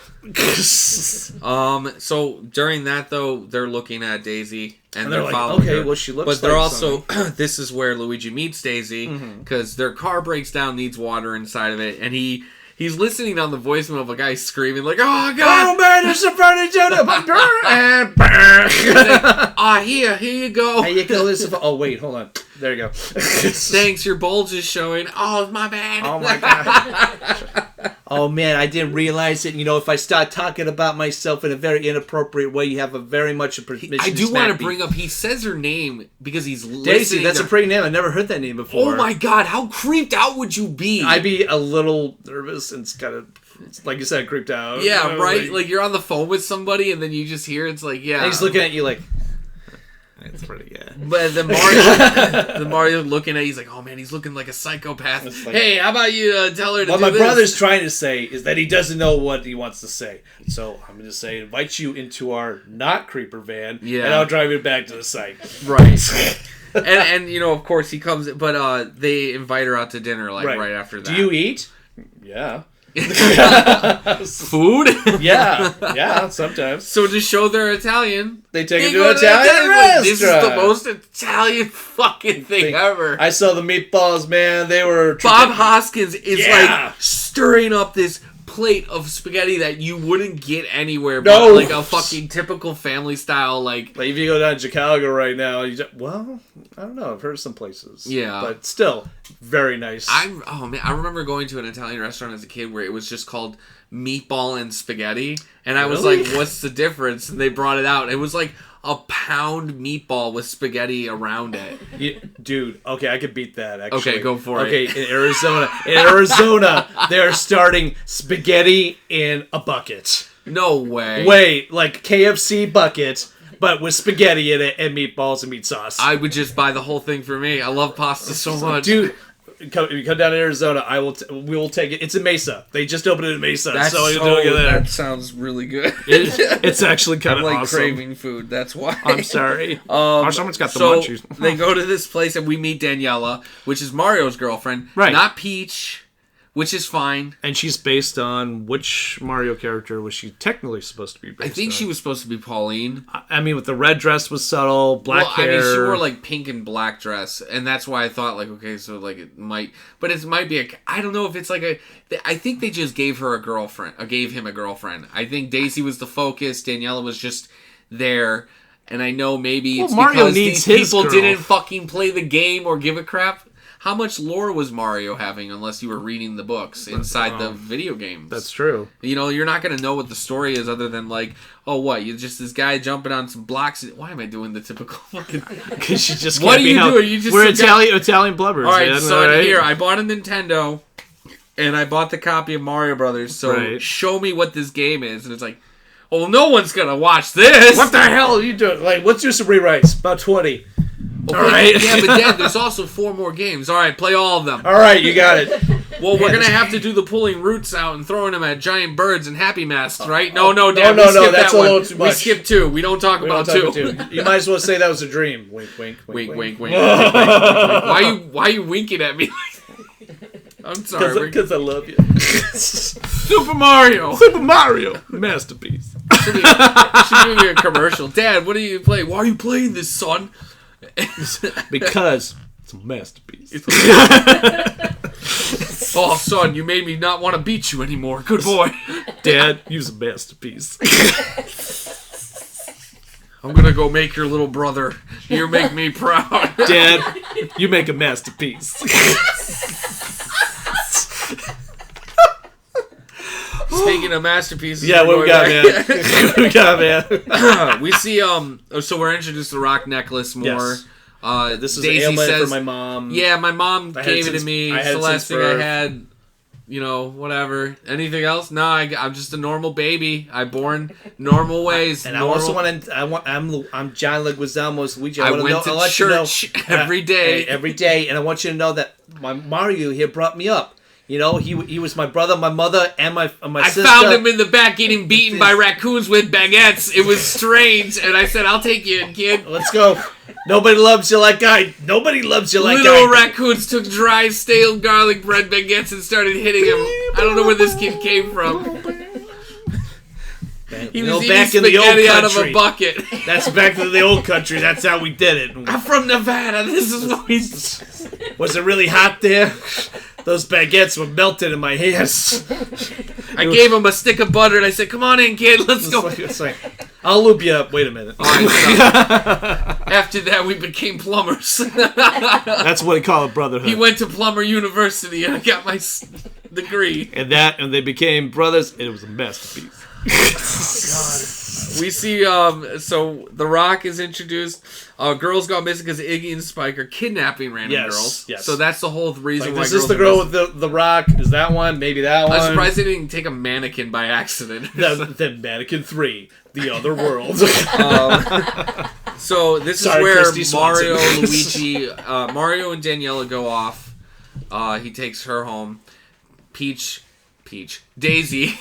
So during that though, they're looking at Daisy and they're like, following okay, her. well, she looks but they're like also this is where Luigi meets Daisy because their car breaks down, needs water inside of it, and he's listening on the voicemail of a guy screaming like, "Oh God, oh man, there's a furniture!" Here you go. Here you go. Oh wait, hold on. There you go. Thanks, your bulge is showing. Oh, my bad. Oh my God. Oh man, I didn't realize it. If I start talking about myself in a very inappropriate way, you have a very much a permission. I do want to bring up. He says her name because he's Daisy. That's a pretty name. I never heard that name before. Oh my God, how creeped out would you be? I'd be a little nervous and kind of, like you said, creeped out. Yeah, right. Like you're on the phone with somebody and then you just hear it's like, yeah. And he's looking at you like. It's pretty good. But then Mario looking at he's like, oh man, he's looking like a psychopath. Like, hey, how about you tell her to do this? What my brother's trying to say is that he doesn't know what he wants to say. So I'm going to say, invite you into our not creeper van, and I'll drive you back to the site. Right. and of course he comes, but they invite her out to dinner right after that. Do you eat? Yeah. Food? Yeah, sometimes. So to show they're Italian, they take it to an Italian restaurant. This is the most Italian fucking thing ever. I saw the meatballs, man. They were... Bob Hoskins is like stirring up this plate of spaghetti that you wouldn't get anywhere but like a fucking typical family style like if you go down to Chicago right now, I don't know, I've heard of some places. Yeah. But still, very nice. I remember going to an Italian restaurant as a kid where it was just called meatball and spaghetti, and I was like, what's the difference? And they brought it out. It was like a pound meatball with spaghetti around it. Dude, okay, I could beat that, actually. Okay, go for it. Okay, in Arizona, they're starting spaghetti in a bucket. No way. Wait, like KFC bucket, but with spaghetti in it and meatballs and meat sauce. I would just buy the whole thing for me. I love pasta so much. Dude, if you come down to Arizona, we will take it. It's in Mesa. They just opened it in Mesa, so we'll do it there. That sounds really good. It's actually kind of awesome. I'm awesome. Craving food. That's why. I'm sorry. Someone's got the munchies. They go to this place and we meet Daniela, which is Mario's girlfriend, right? Not Peach, which is fine. And she's based on which Mario character was she technically supposed to be based on? I think she was supposed to be Pauline. I mean, with the red dress was subtle, black hair. I mean, she wore like pink and black dress, and that's why I thought like, okay, so like it might be I don't know if it's like I think they just gave her a girlfriend, or gave him a girlfriend. I think Daisy was the focus, Daniela was just there, and I know maybe it's Mario because needs these people his girl. didn't fucking play the game or give a crap. How much lore was Mario having unless you were reading the books inside the video games? That's true. You're not going to know what the story is other than like, oh, what? You're just this guy jumping on some blocks. Why am I doing the typical fucking... Because you just what are you doing? You just We're Italian blubbers. All right, man. son, right? Here, I bought a Nintendo, and I bought the copy of Mario Brothers, so show me what this game is. And it's like, oh, no one's going to watch this. What the hell are you doing? Like, let's do some rewrites. About 20. Okay, all right. Yeah, but Dad, there's also 4 more games. All right, play all of them. All right, you got it. Well, we're going to have to do the pulling roots out and throwing them at giant birds and happy masks, right? No, Dad, no, that's a little too much. We skipped 2. We don't talk about 2. You might as well say that was a dream. Wink, wink, wink, wink, wink, wink. Why are you winking at me? I'm sorry. Because I love you. Super Mario, masterpiece. Should give me a commercial. Dad, what do you play? Why are you playing this, son? Because it's a masterpiece. Oh, son, you made me not want to beat you anymore. Good boy. Dad, you's a masterpiece. I'm gonna go make your little brother. You make me proud. Dad, you make a masterpiece. Speaking of masterpieces, yeah, what we got, man? We got, man. We see, so we're introduced to the rock necklace more. Yes. This is Daisy an ailment says, for my mom. Yeah, my mom gave it to me. It's the last thing I had. Whatever. Anything else? No, I'm just a normal baby. I'm born normal ways. And normal. I also want to. I'm John Leguizamo, Luigi. I went to church every day. Every day, and I want you to know that my Mario here brought me up. You know, he was my brother, my mother, and my sister. I found him in the back getting beaten by raccoons with baguettes. It was strange, and I said, "I'll take you in, kid. Let's go." Nobody loves you like I. Nobody loves you like I. Little raccoons took dry, stale garlic bread baguettes and started hitting him. I don't know where this kid came from. He was eating back in the old spaghetti out of country. a bucket. That's back to the old country. That's how we did it. I'm from Nevada. This is what we... Was it really hot there? Those baguettes were melted in my hands. I gave him a stick of butter and I said, "Come on in, kid. Let's go." It's like, I'll loop you up. Wait a minute. All right, so after that, we became plumbers. That's what they call it, brotherhood. He went to Plumber University and I got my degree. And they became brothers. And it was a masterpiece. We see, so The Rock is introduced. Girls Gone Missing because Iggy and Spike are kidnapping random girls. Yes. So that's the whole reason why. Is this the girl with the rock? Is that one? Maybe that one? I'm surprised they didn't take a mannequin by accident. Then Mannequin 3, The Other World. So this is where Mario and Daniela go off. He takes her home. Daisy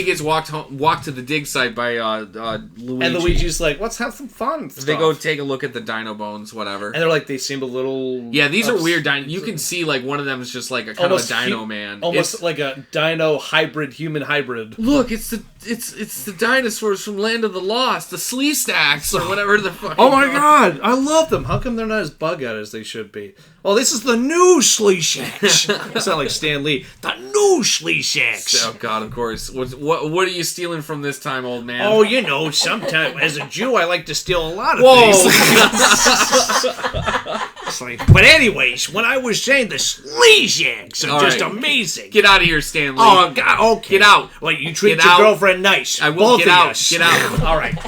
gets walked to the dig site by Luigi. And Luigi's like, "Let's have some fun." They go take a look at the dino bones, whatever. And they're like, they seem a little... Yeah, these are weird dino. You can see like one of them is just like a kind of a dino man. Almost like a dino hybrid, human hybrid. Look, it's the dinosaurs from Land of the Lost, the Slee Stacks or whatever the fuck. Oh my god, I love them. How come they're not as bug-out as they should be? Well, this is the new Slee Shacks. It's not like Stan Lee. The new Slee Shacks. Oh god, of course. What are you stealing from this time, old man? Oh, you know, sometimes as a Jew, I like to steal a lot of things. But anyways, when I was saying the Slee Shacks are just amazing. Get out of here, Stan Lee. Oh god, okay. Get out. Well, you treat your girlfriend nice. I will. Get out. Get out. All right.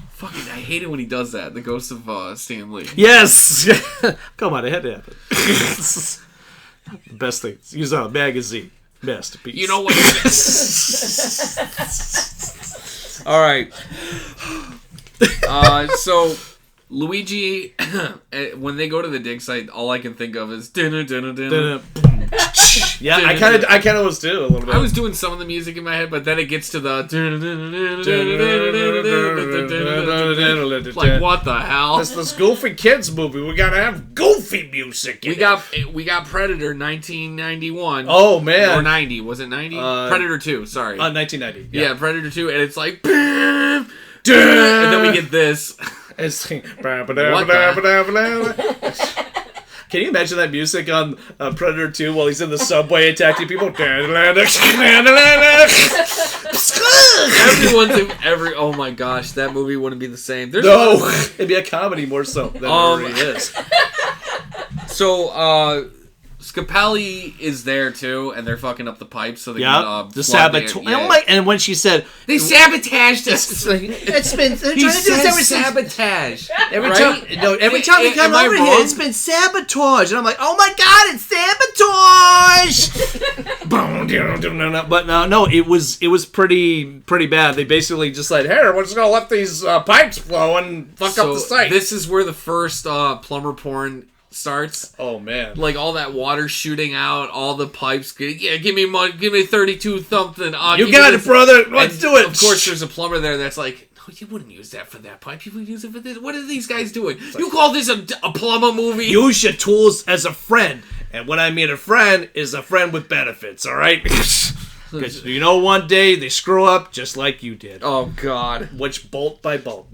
Fucking, I hate it when he does that. The ghost of Stan Lee. Yes. Come on, it had to happen. Best thing. Use a magazine. Masterpiece. You know what? All right. So Luigi, when they go to the dig site, all I can think of is yeah, I kind of was too a little bit. I was doing some of the music in my head, but then it gets to the like, what the hell? It's this Goofy Kids movie. We gotta have goofy music. We got Predator 1991. Oh man, or 90? Was it 90? Predator 2. Sorry, 1990. Yeah, Predator 2, and it's like, and then we get this. It's Can you imagine that music on Predator 2 while he's in the subway attacking people? Oh my gosh, that movie wouldn't be the same. It'd be a comedy more so than it really is. So, Scapelli is there too, and they're fucking up the pipes so they can the sabotage. And when she said they sabotaged us, it's been sabotage. Every time we come over here, it's been sabotage, and I'm like, oh my god, it's sabotage. But no, it was pretty bad. They basically just said, "Hey, we're just gonna let these pipes flow and fuck up the site." This is where the first plumber porn starts. Oh man, like all that water shooting out, all the pipes. Give me money, give me 32 something. You got it, brother. Let's do it. Of course, there's a plumber there that's like, no, you wouldn't use that for that pipe. You would use it for this. What are these guys doing? You call this a plumber movie? Use your tools as a friend, and what I mean a friend is a friend with benefits. All right. Because you know, one day they screw up just like you did. Oh God! Which bolt by bolt,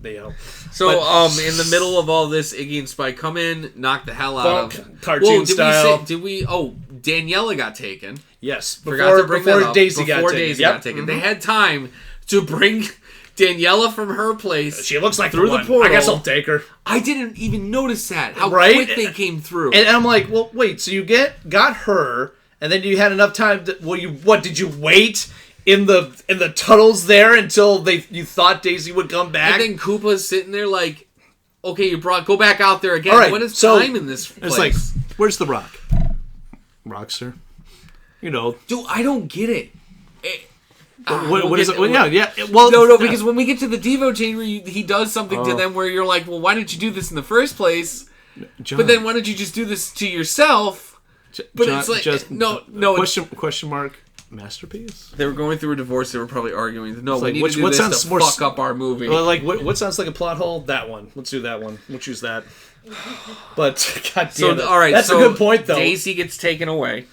So, in the middle of all this, Iggy and Spike come in, knock the hell out of cartoon style. Daniela got taken. Yes, Forgot to bring that up. Daisy got taken. They had time to bring Daniela from her place. She looks like through the portal. I guess I'll take her. I didn't even notice that. How quick they came through. And I'm like, well, wait. So you got her. And then you had enough time to... What did you wait in the tunnels there until you thought Daisy would come back? And then Koopa's sitting there like, okay, go back out there again. Right, what is time in this place? It's like, where's the rock? Rock, sir. You know. Dude, I don't get it. What is it? Yeah. Well, no, because when we get to the Devo chamber, he does something to them where you're like, well, why didn't you do this in the first place? John. But then why don't you just do this to yourself? But John, it's like no. Question mark. Masterpiece. They were going through a divorce. They were probably arguing. No, we need to do this to fuck up our movie. Well, like what sounds like a plot hole? That one. Let's do that one. We'll choose that. But goddamn, all right. That's a good point, though. Daisy gets taken away.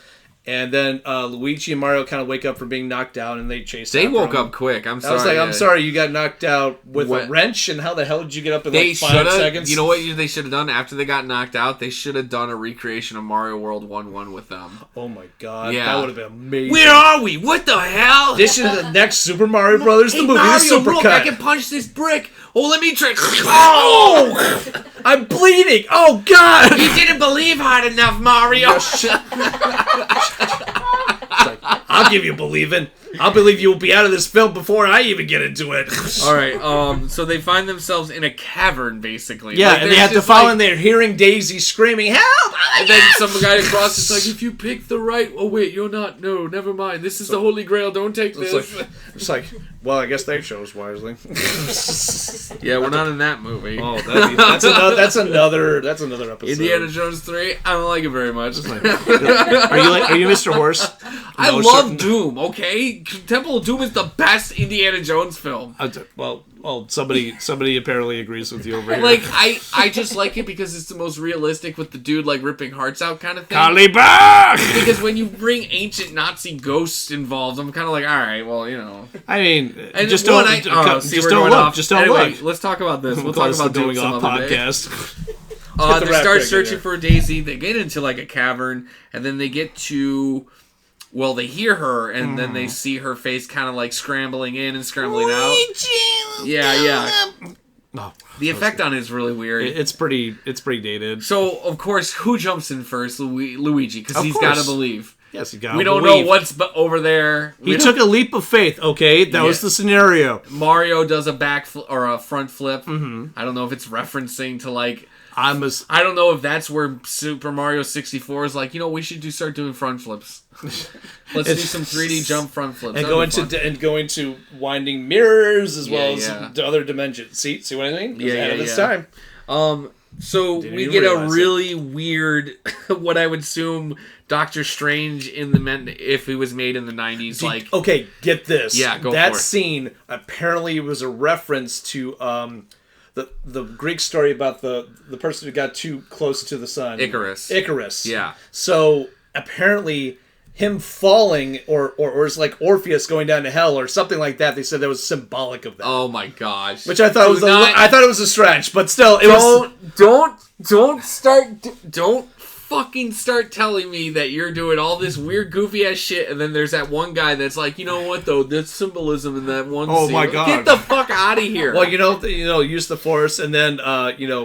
And then Luigi and Mario kind of wake up from being knocked out, and they chase. They woke up quick. I'm sorry. I was like, I'm sorry, you got knocked out with a wrench, and how the hell did you get up in like 5 seconds? You know what they should have done after they got knocked out? They should have done a recreation of Mario World 1-1 with them. Oh my god, that would have been amazing. Where are we? What the hell? This is the next Super Mario Brothers, the movie, Mario, the supercut. Look, I can punch this brick. Oh, let me try. Oh! I'm bleeding. Oh god! You didn't believe hard enough, Mario. I'll give you believing. I'll believe you'll be out of this film before I even get into it. All right. So they find themselves in a cavern, basically. Yeah, and they have to follow, and they're hearing Daisy screaming, "Help!" And then some guy across is like, "If you pick the right, oh wait, you're not. No, never mind. This is the Holy Grail. Don't take this." It's like, well, I guess they chose wisely. Yeah, we're not in that movie. Oh, that's another episode. Indiana Jones 3. I don't like it very much. Are you Mr. Horse? I love Doom. Okay, Temple of Doom is the best Indiana Jones film. Well, somebody apparently agrees with you over here. Like, I just like it because it's the most realistic with the dude, like, ripping hearts out kind of thing. Caliban! Because when you bring ancient Nazi ghosts involved, I'm kind of like, all right, well, you know. I mean, and just don't look. Just don't look. Let's talk about this. We'll talk about Doom some other podcast. They start searching for Daisy. They get into, like, a cavern, and then they get to... Well, they hear her, and then they see her face kind of like scrambling in and scrambling out. Yeah. Oh, the effect on it is really weird. It's pretty dated. So, of course, who jumps in first? Luigi, because he's got to believe. Yes, he got to believe. We don't know what's over there. He took a leap of faith, okay? That was the scenario. Mario does a back or a front flip. Mm-hmm. I don't know if it's referencing to, like... I don't know if that's where Super Mario 64 is like, we should start doing front flips. Let's do some 3D jump front flips. And go into winding mirrors as well as the other dimensions. See what I mean? Ahead of its time. So we get a really weird, what I would assume Doctor Strange if he was made in the 90s. Okay, get this. Yeah, go for it. That scene apparently was a reference to the Greek story about the person who got too close to the sun. Icarus. Yeah. So apparently him falling or it's like Orpheus going down to hell or something like that. They said that was symbolic of that. Oh my gosh. Which I thought I thought it was a stretch, but still don't fucking start telling me that you're doing all this weird goofy ass shit, and then there's that one guy that's like, you know what though, there's symbolism in that one scene. My god, get the fuck out of here. Well, use the force, and then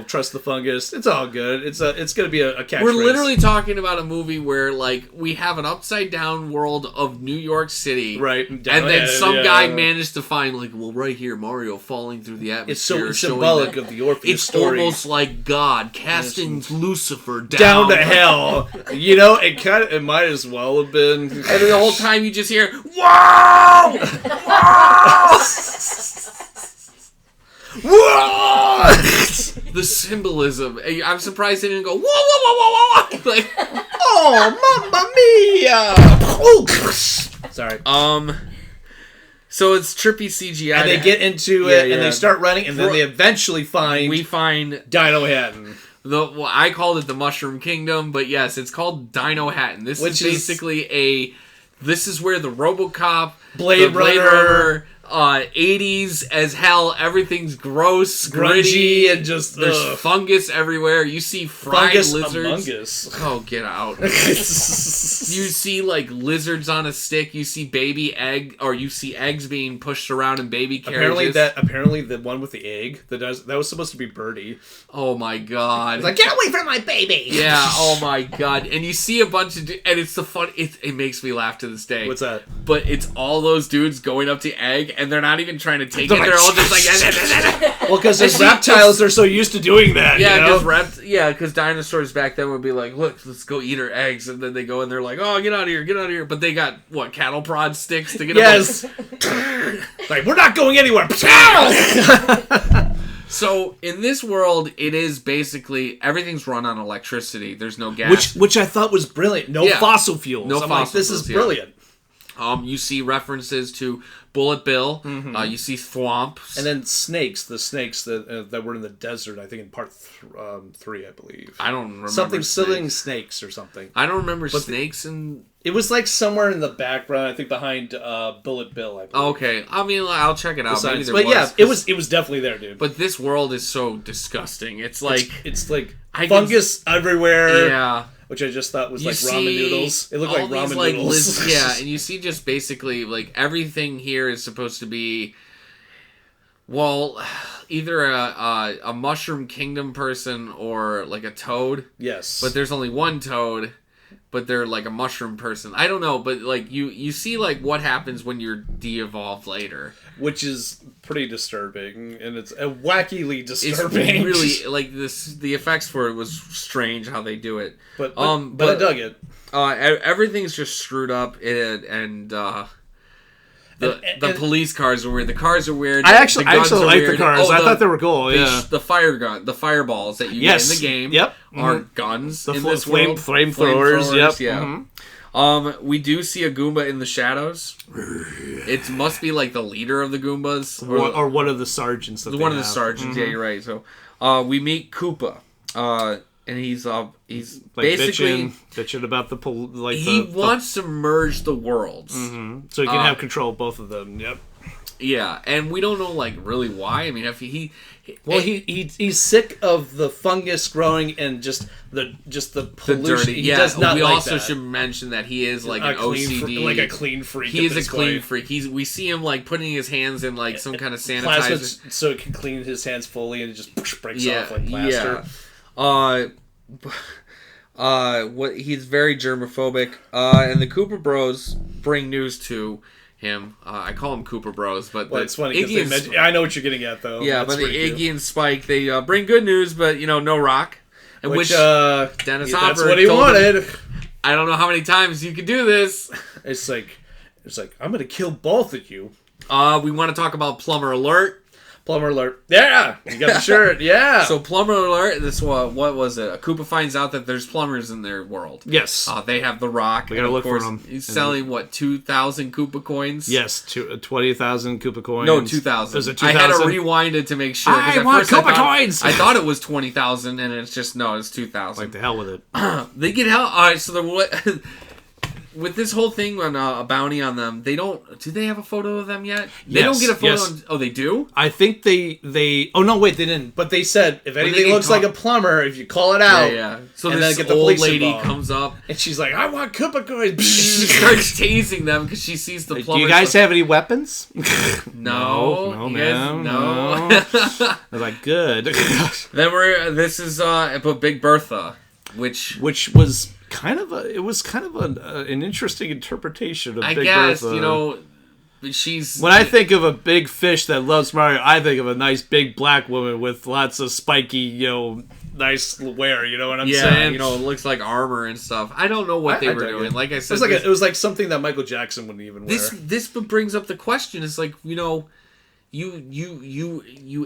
trust the fungus. It's all good. It's gonna be a catchphrase. We're literally talking about a movie where like we have an upside down world of New York City, right? And then some guy managed to find right here Mario falling through the atmosphere. It's so symbolic of the Orpheus story. It's almost like God casting Lucifer down to hell. It might as well have been. And then the whole time you just hear, "Whoa! Whoa!" Whoa! The symbolism. I'm surprised they didn't go, "Whoa, whoa, whoa, whoa, whoa!" Like, oh, mamma mia! Sorry. So it's trippy CGI, and they get into it, and they start running, and then they eventually find Dino Hatton. I called it the Mushroom Kingdom, but yes, it's called Dino Hatton. This is basically this is where the RoboCop, Blade Runner 80s as hell. Everything's gross, gritty, and just there's fungus everywhere. You see fried lizards. Oh, get out! You see like lizards on a stick. You see baby egg, or you see eggs being pushed around in baby carriages. Apparently the one with the egg that was supposed to be Birdie. Oh my god! It's like, get away from my baby! Yeah. Oh my god! And you see a bunch of and it's the fun. It makes me laugh to this day. What's that? But it's all those dudes going up to egg. And they're not even trying to take it. They're all just like... Well, because as reptiles, they're so used to doing that, because dinosaurs back then would be like, look, let's go eat our eggs. And then they go and they're like, oh, get out of here. But they got, cattle prod sticks to get them. Like, we're not going anywhere. So in this world, it is basically everything's run on electricity. There's no gas, which I thought was brilliant. No fossil fuels. No fossil like, this fuels, is brilliant. You see references to Bullet Bill. You see Thwomps. And then snakes. The snakes that were in the desert, I think in part 3, I believe. I don't remember. Something selling snakes or something. I don't remember snakes and... It was like somewhere in the background, I think behind Bullet Bill, I believe. Okay. I mean, I'll check it out. Maybe but yeah, it was definitely there, dude. But this world is so disgusting. It's like... It's like fungus everywhere. Yeah. Which I just thought was like ramen noodles. It looked like ramen noodles. Yeah, and you see just basically like everything here is supposed to be, well, either a Mushroom Kingdom person or like a toad. Yes. But there's only one toad, but they're like a mushroom person. I don't know, but like you see like what happens when you're de-evolved later. Which is pretty disturbing, and it's wackily disturbing. It's really like this. The effects for it was strange how they do it, but I dug it. Everything's just screwed up, and the police cars are weird. The cars are weird. I actually like the cars. I thought they were cool. Yeah, the fireballs that you get in the game. Yep. Are guns the in this world. Flamethrowers. Yep. Yeah. Mm-hmm. We do see a Goomba in the shadows. It must be like the leader of the Goombas. Or one of the sergeants. One of the sergeants, yeah, you're right. So we meet Koopa. And he's like basically... Bitching about he wants to merge the worlds. Mm-hmm. So he can have control of both of them, yep. Yeah, and we don't know, like, really why. I mean, if he's sick of the fungus growing and just the pollution. The dirty. He does not we like also that. should mention that he is like an OCD, like a clean freak. He is a clean freak. We see him like putting his hands in like some kind of sanitizer, plasma, so it can clean his hands fully, and it just breaks off like plaster. What he's very germophobic, and the Koopa Bros bring news to him. I call them Koopa Bros, but it's funny because I know what you're getting at, though. Yeah, but Iggy and Spike, they bring good news, but no rock. And which Dennis Hopper, that's what he wanted. I don't know how many times you could do this. It's like I'm gonna kill both of you. We want to talk about Plumber Alert. Plumber Alert. Yeah, you got the shirt. Yeah. So Plumber Alert. This what was it? Koopa finds out that there's plumbers in their world. Yes. They have the rock. We gotta look for them. He's selling 2,000 Koopa coins. Yes, 20,000 Koopa coins. No, 2,000. Is it 2,000? I had to rewind it to make sure. I want Koopa coins. I thought it was 20,000, and it's just it's 2,000. Like the hell with it. They get hell. All right. So what? With this whole thing on a bounty on them, they don't... Do they have a photo of them yet? They don't get a photo on... Oh, they do? I think they... Oh, no, wait, they didn't. But they said, if anything looks like a plumber, if you call it out... Yeah. So this old lady comes up... And she's like, I want Koopa coins! She starts tasing them because she sees the plumber... Do you guys have any weapons? No, ma'am. No. I was like, good. Then this is Big Bertha, which was... It was kind of an interesting interpretation of Big Bertha. I guess, she's... When I think of a big fish that loves Mario, I think of a nice big black woman with lots of spiky, nice wear, you know what I'm saying? Yeah, it looks like armor and stuff. I don't know what they were doing. Like I said... It was like something that Michael Jackson wouldn't even wear. This brings up the question, it's like, You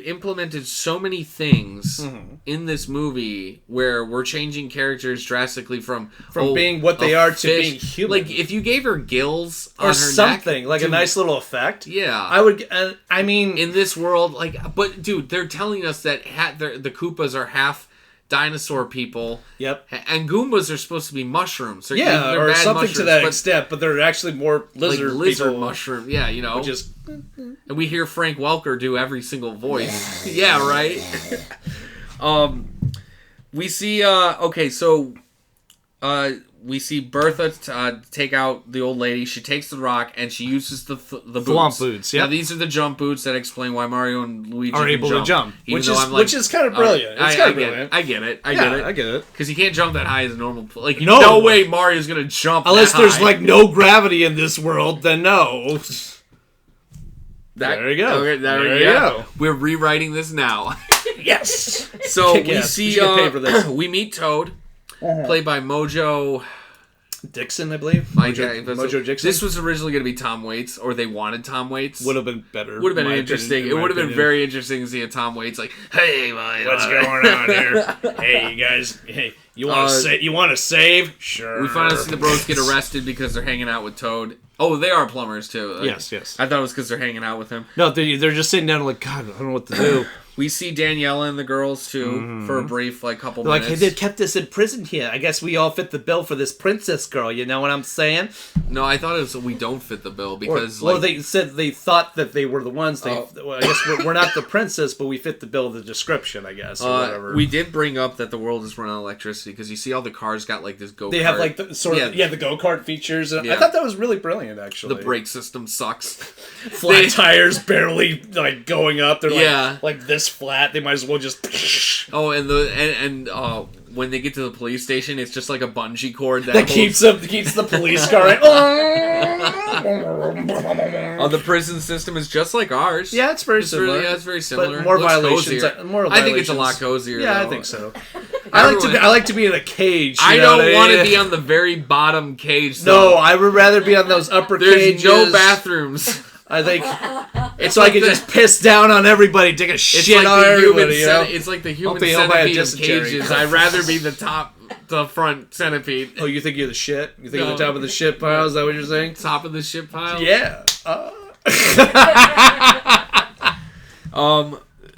implemented so many things in this movie where we're changing characters drastically from being what they are to being human. Like if you gave her gills or on her something neck, like a nice little effect. Yeah, I would. I mean, in this world, but dude, they're telling us that the Koopas are half dinosaur people. Yep. And Goombas are supposed to be mushrooms. Or bad something to that extent, but they're actually more lizard people. Mushroom. Yeah, Which is... And we hear Frank Welker do every single voice. Yeah, right? We see... we see Bertha take out the old lady. She takes the rock and she uses the boots. Thwomp boots, yeah. Now, these are the jump boots that explain why Mario and Luigi are able to jump. Which is kind of brilliant. It's kind of brilliant. I get it. I get it. Because you can't jump that high as a normal... no way Mario's going to jump unless that there's, high. no gravity in this world, then no. There you go. Okay, there you go. We're rewriting this now. Yes. So we see... we meet Toad, played by Mojo... Dixon, I believe. Mojo Dixon. This was originally going to be Tom Waits, or they wanted Tom Waits. Would have been better. Would have been interesting. It would have been very interesting to see a Tom Waits like, hey, what's going on here? Hey, you guys. Hey, you want to save? Sure. We finally see the bros get arrested because they're hanging out with Toad. Oh, they are plumbers too. Yes. I thought it was because they're hanging out with him. No, they're just sitting down like, God, I don't know what to do. We see Daniela and the girls, too, for a brief, couple minutes. Like, hey, they kept us in prison here. I guess we all fit the bill for this princess girl, you know what I'm saying? No, I thought it was we don't fit the bill, because, they said they thought that they were the ones. I guess we're not the princess, but we fit the bill of the description, I guess, or whatever. We did bring up that the world is run on electricity, because you see all the cars got, this go-kart. They have, the go-kart features. Yeah. I thought that was really brilliant, actually. The brake system sucks. Flat tires barely, going up. They're, this flat. They might as well just. Oh, and when they get to the police station, it's just like a bungee cord that keeps the police car. Right? The prison system is just like ours. Yeah, it's very similar. It's very similar. But more violations. I think it's a lot cozier. Yeah, though. I think so. I like to be in a cage. I don't want to be on the very bottom cage. Though. No, I would rather be on those upper cages. There's no bathrooms. I think so. I can just piss down on everybody, take a shit on everybody. It's like the human centipede of cages. I'd rather be the front centipede. Oh, you think you're the shit? You think you're the top of the shit pile? Is that what you're saying? Top of the shit pile? Yeah.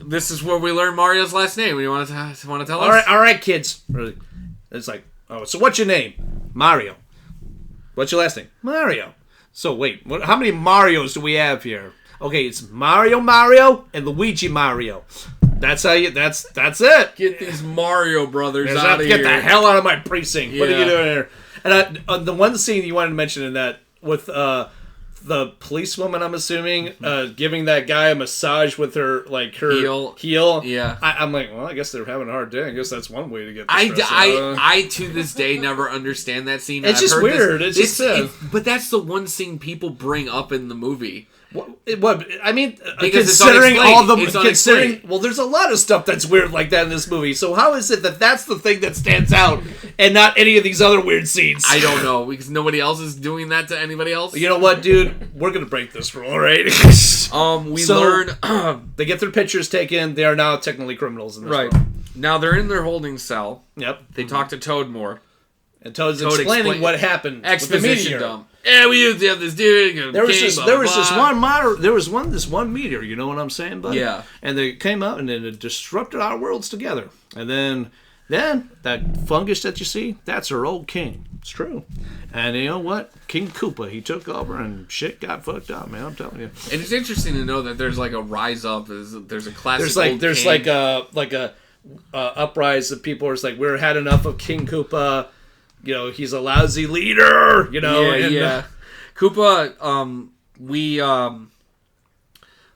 This is where we learn Mario's last name. You want to tell us? All right, kids. It's like, so what's your name? Mario. What's your last name? Mario. So wait, how many Marios do we have here? Okay, it's Mario, and Luigi Mario. That's how you. That's it. Get these Mario brothers out of here. Get the hell out of my precinct. Yeah. What are you doing here? And the one scene you wanted to mention in that with the policewoman, I'm assuming, giving that guy a massage with her heel. Yeah. I'm like, well, I guess they're having a hard day. I guess that's one way to get. I to this day never understand that scene. It's just weird. But that's the one scene people bring up in the movie. What I mean, because well, there's a lot of stuff that's weird like that in this movie. So how is it that that's the thing that stands out and not any of these other weird scenes? I don't know, because nobody else is doing that to anybody else. You know what, dude? We're gonna break this rule, right? Learn they get their pictures taken. They are now technically criminals in this world. Now they're in their holding cell. Yep. They talk to Toad more. And Toad's explaining what happened. Exposition dump. Yeah, we used to have this dude. There was this one meteor. You know what I'm saying, buddy? Yeah. And they came out and it disrupted our worlds together. And then that fungus that you see, that's our old king. It's true. And you know what? King Koopa, he took over and shit got fucked up, man. I'm telling you. And it's interesting to know that there's a rise up. There's a classic. There's a uprise of people. It's like we're had enough of King Koopa. You know, he's a lousy leader, you know. Yeah. Koopa,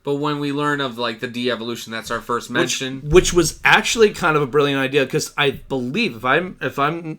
but when we learn of, the de-evolution, that's our first mention. Which was actually kind of a brilliant idea, because I believe, if I'm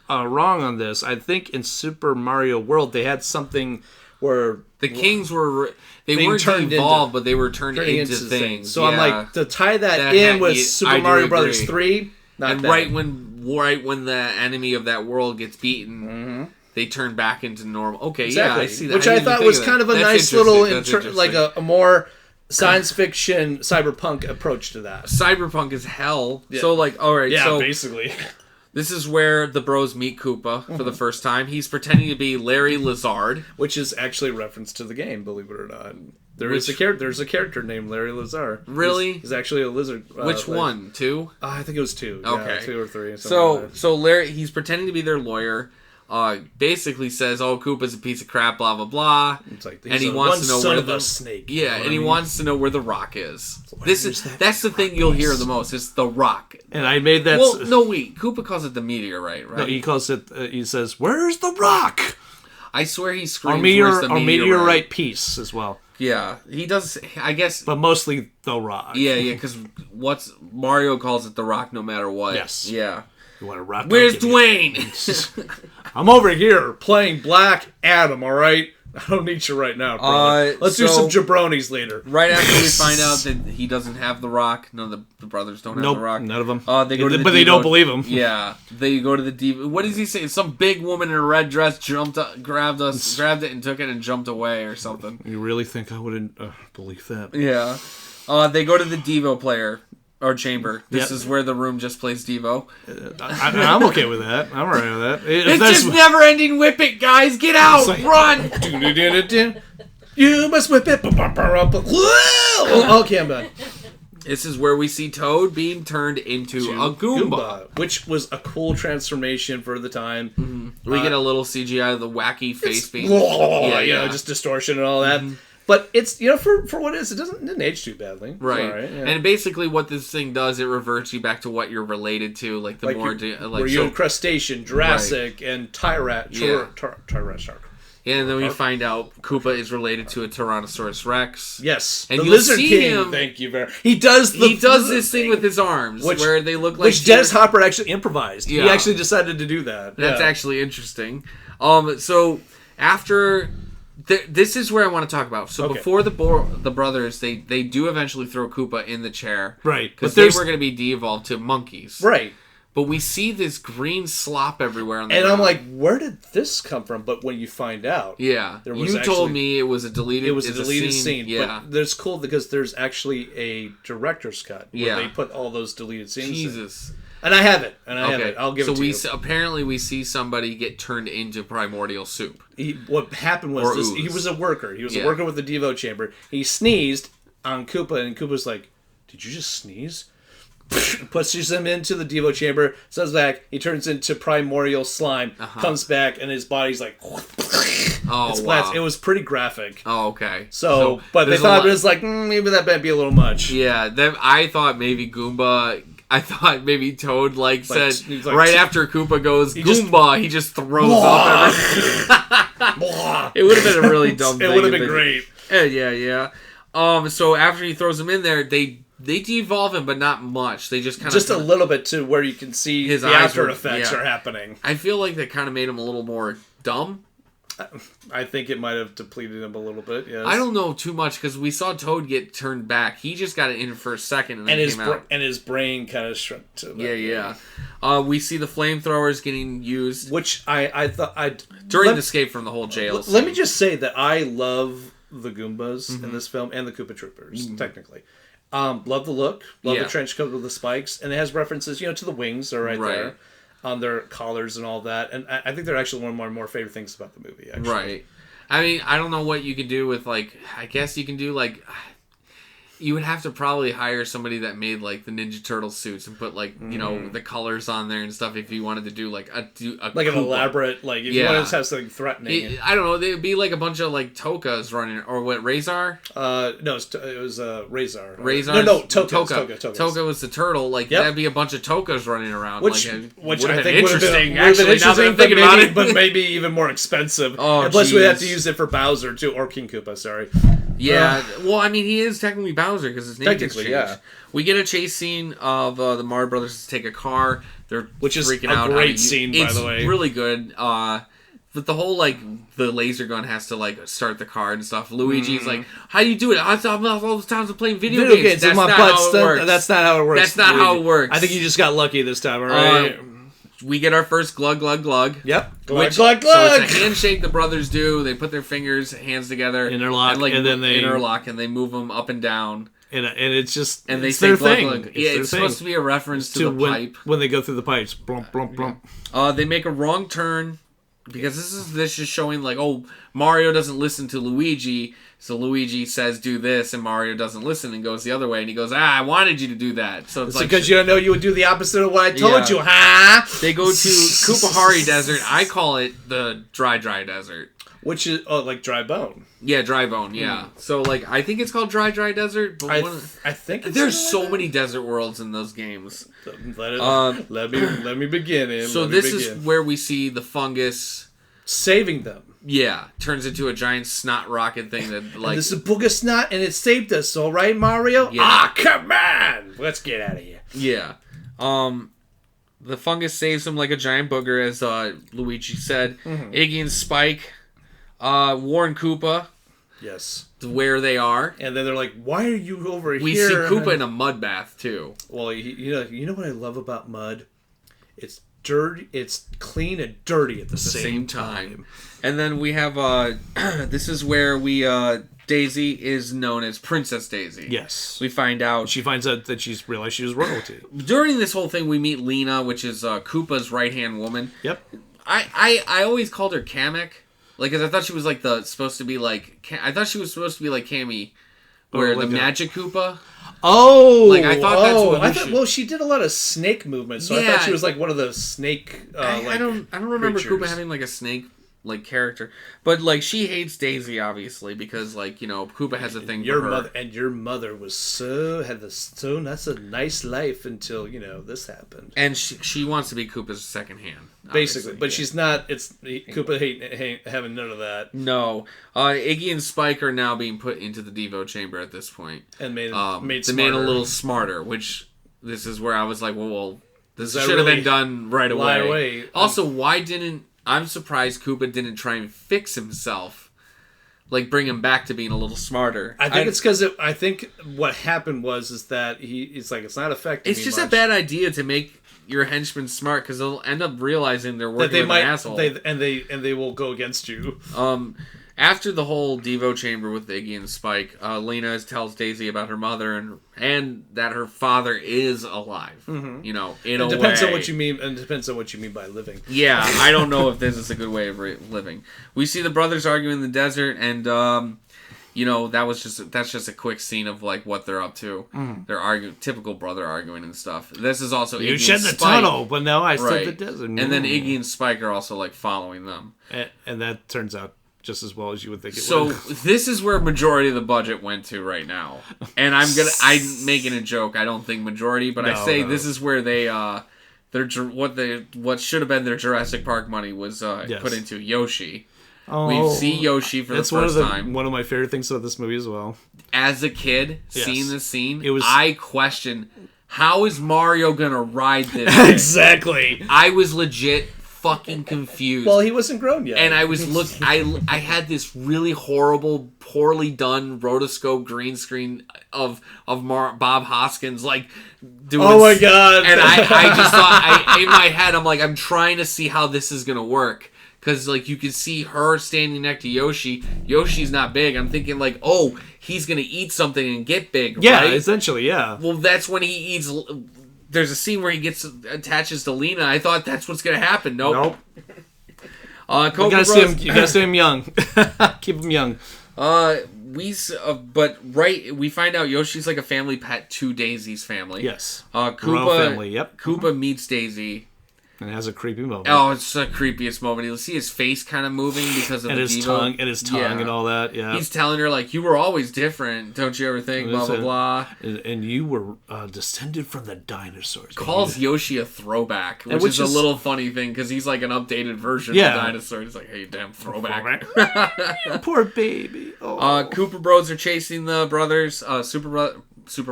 wrong on this, I think in Super Mario World, they had something where... The kings weren't evolved, but they were turned into things. So I'm like, to tie that in with Super Mario Brothers 3... Right when the enemy of that world gets beaten, they turn back into normal. Okay, exactly. Yeah, I see that. Which I thought was kind of a nice little, a more science fiction cyberpunk approach to that. Cyberpunk is hell. Yeah. So all right. Yeah, so basically. This is where the bros meet Koopa for the first time. He's pretending to be Larry Lazard, which is actually a reference to the game, believe it or not. There's a character named Larry Lazar. Really? He's actually a lizard. Which one? 2? I think it was 2. Okay. Yeah, 2 or 3. So Larry, he's pretending to be their lawyer. Basically says, "Oh, Koopa's a piece of crap." Blah blah blah. It's like and he wants to know where the snake. Yeah, and he wants to know where the rock is. That's the thing you'll hear the most. It's the rock. And I made that. Well, no, wait. Koopa calls it the meteorite, right? No, he calls it. He says, "Where's the rock?" I swear he screams, "Where's the meteorite piece?" as well. Yeah, he does. I guess, but mostly the rock. Yeah, because Mario calls it the rock, no matter what. Yes. Yeah. You want to rock? Where's Dwayne? I'm over here playing Black Adam. All right, I don't need you right now, brother. Let's do some jabronis later. Right after we find out that he doesn't have the rock, none of the brothers don't have the rock. None of them. They go to the but they don't believe him. Yeah, they go to the Devo. What does he say? Some big woman in a red dress grabbed it and took it and jumped away or something. You really think I wouldn't believe that? Yeah. They go to the Devo player. Or chamber. This is where the room just plays Devo. I'm okay with that. I'm alright with that. It's just never-ending whip it, guys. Get out. Like, run. You must whip it. Okay, I'm done. This is where we see Toad being turned into a Goomba. Which was a cool transformation for the time. Mm-hmm. We get a little CGI of the wacky face being... just distortion and all that. Mm-hmm. But it's, for what it is, it didn't age too badly. Right. And basically what this thing does, it reverts you back to what you're related to. Like, the more... were you in Crustacean, Jurassic, and Tyrannosaurus. Yeah, and then we find out Koopa is related to a Tyrannosaurus Rex. Yes. And the Lizard King, thank you very much. He does this thing with his arms, where they look like... Which Dennis Hopper actually improvised. Yeah. He actually decided to do that. That's actually interesting. So, after... this is where I want to talk about. So before the brothers, they do eventually throw Koopa in the chair. Right. Because they were going to be de-evolved to monkeys. Right. But we see this green slop everywhere on the ground. And I'm like, where did this come from? But when you find out... Yeah. You told me it was a deleted... It was a deleted scene. Yeah. But it's cool because there's actually a director's cut where they put all those deleted scenes in. And I have it. I'll give it to you. So apparently we see somebody get turned into primordial soup. What happened was he was a worker. He was a worker with the Devo chamber. He sneezed on Koopa, and Koopa's like, "Did you just sneeze?" Pushes him into the Devo chamber, comes back, he turns into primordial slime, comes back, and his body's like... Wow. It was pretty graphic. Oh, okay. But they thought it was like, maybe that might be a little much. Yeah, I thought maybe Goomba... I thought maybe Toad said right after Koopa goes Goomba, he just throws up everything. It would have been a really dumb thing. It would have been great. Yeah. So after he throws him in there, they de-evolve him, but not much. They just kind of... a little bit to where you can see his after effects are happening. I feel like that kind of made him a little more dumb. I think it might have depleted him a little bit, yes. I don't know too much, because we saw Toad get turned back. He just got it in for a second and then came out. And his brain kind of shrunk to that. Yeah. We see the flamethrowers getting used. Which I thought... During the escape from the whole jail Let me just say that I love the Goombas in this film, and the Koopa Troopers, technically. Love the look, love the trench coat with the spikes, and it has references, to the wings are right there, on their collars and all that, and I think they're actually one of my more favorite things about the movie, actually. Right. I mean, I don't know what you can do with, I guess you can do, you would have to probably hire somebody that made the Ninja Turtle suits and put the colors on there and stuff if you wanted to do an elaborate if you wanted to have something threatening. I don't know. They'd be a bunch of tokas running, or what, Razor? No, it was Razor. Razor? No, Toka. Toka was the turtle. That'd be a bunch of tokas running around. Which I think would have been interesting. Actually, now that I'm thinking about it, but maybe even more expensive. And plus, we'd have to use it for Bowser too, or King Koopa. Sorry. Yeah, well, I mean, he is technically Bowser because his name gets changed. Yeah. We get a chase scene of the Mario Brothers take a car. Which is freaking out. Great scene, by the way. It's really good. But the whole the laser gun has to start the car and stuff. Luigi's how do you do it? All the times I'm playing video games. That's not how it works. That's not how it works. That's not how it works. I think you just got lucky this time. All right. We get our first glug, glug, glug. Yep. Glug, glug, glug. So it's a handshake the brothers do. They put their hands together. Interlock. And then they... Interlock, and they move them up and down. And it's just... And they say glug, glug. It's supposed to be a reference to the pipe. When they go through the pipes. Blump, blump, blump. They make a wrong turn. Because this is showing Mario doesn't listen to Luigi. So Luigi says do this, and Mario doesn't listen and goes the other way, and he goes, I wanted you to do that. So it's because you don't know you would do the opposite of what I told you, huh? They go to Koopahari Desert. I call it the dry desert. Which is dry bone. Yeah, dry bone. Yeah. So I think it's called dry desert. But I think there's so many desert worlds in those games. Let me begin. So this is where we see the fungus saving them. Yeah, turns into a giant snot rocket thing that and this is Booga Snot, and it saved us, all right, Mario? Yeah. Come on! Let's get out of here. Yeah. The fungus saves him like a giant booger, as Luigi said. Iggy and Spike Warn Koopa. Yes. Where they are. And then they're like, why are you over here? We see Koopa in a mud bath, too. Well, you know what I love about mud? It's dirty. It's clean and dirty at the same time. And then we have, this is where Daisy is known as Princess Daisy. Yes. We find out. She finds out that she's realized she was royalty. During this whole thing, we meet Lena, which is Koopa's right-hand woman. Yep. I always called her Kamek. Like, cause I thought she was like supposed to be like Cammy, where the Magic Koopa. Oh, like I thought that's what. Well, she did a lot of snake movements, so I thought she was like one of the snake. I don't remember creatures. Koopa having like a snake like character, but like she hates Daisy obviously because like Koopa has a thing for her. Your mother was that's a nice life until this happened. And she wants to be Koopa's second hand, basically, but she's not. Koopa hate having none of that. No, Iggy and Spike are now being put into the Devo chamber at this point, and made a little smarter. Which this is where I was like, well, this should have been done right away. Also, I'm surprised Koopa didn't try and fix himself. Like, bring him back to being a little smarter. I think it's because I think what happened is that it's like, it's not affecting me It's just much. a bad idea to make your henchmen smart, because they'll end up realizing they're working with an asshole. And they will go against you. After the whole Devo chamber with Iggy and Spike, Lena tells Daisy about her mother and that her father is alive. Mm-hmm. In a way. Depends on what you mean, and depends on what you mean by living. Yeah, I don't know if this is a good way of living. We see the brothers arguing in the desert, and that's just a quick scene of like what they're up to. Mm. They're arguing, typical brother arguing and stuff. This is also you Iggy shed and the Spike. tunnel, but now I said the desert. And then Iggy and Spike are also like following them, and that turns out just as well as you would think it So would. this is where majority of the budget went to right now. And I'm making a joke. I don't think majority, but I say this is where they what should have been their Jurassic Park money was put into Yoshi. We see Yoshi for the first time. One of my favorite things about this movie as well. As a kid, seeing this scene, I questioned, how is Mario gonna ride this? Exactly. I was legit fucking confused. Well, he wasn't grown yet. And I was I had this really horrible, poorly done rotoscope green screen of Bob Hoskins like doing. Oh my god! And I just thought in my head I'm trying to see how this is gonna work. Because, like, you can see her standing next to Yoshi. Yoshi's not big. I'm thinking, like, oh, he's going to eat something and get big, yeah, right? Essentially, yeah. Well, that's when he eats. There's a scene where he attaches to Lena. I thought that's what's going to happen. Nope. You gotta see him young. Keep him young. We find out Yoshi's like a family pet to Daisy's family. Yes. Koopa, Royal family, yep. Koopa meets Daisy. And it has a creepy moment. Oh, it's the creepiest moment. You'll see his face kind of moving because of his tongue and all that. Yeah, he's telling her like, "You were always different, don't you ever think?" Blah blah blah. And you were descended from the dinosaurs. Calls Yoshi a throwback, which is a little funny thing because he's like an updated version of the dinosaur. He's like, "Hey, damn throwback." Poor baby. Oh. Koopa Bros are chasing the brothers, Super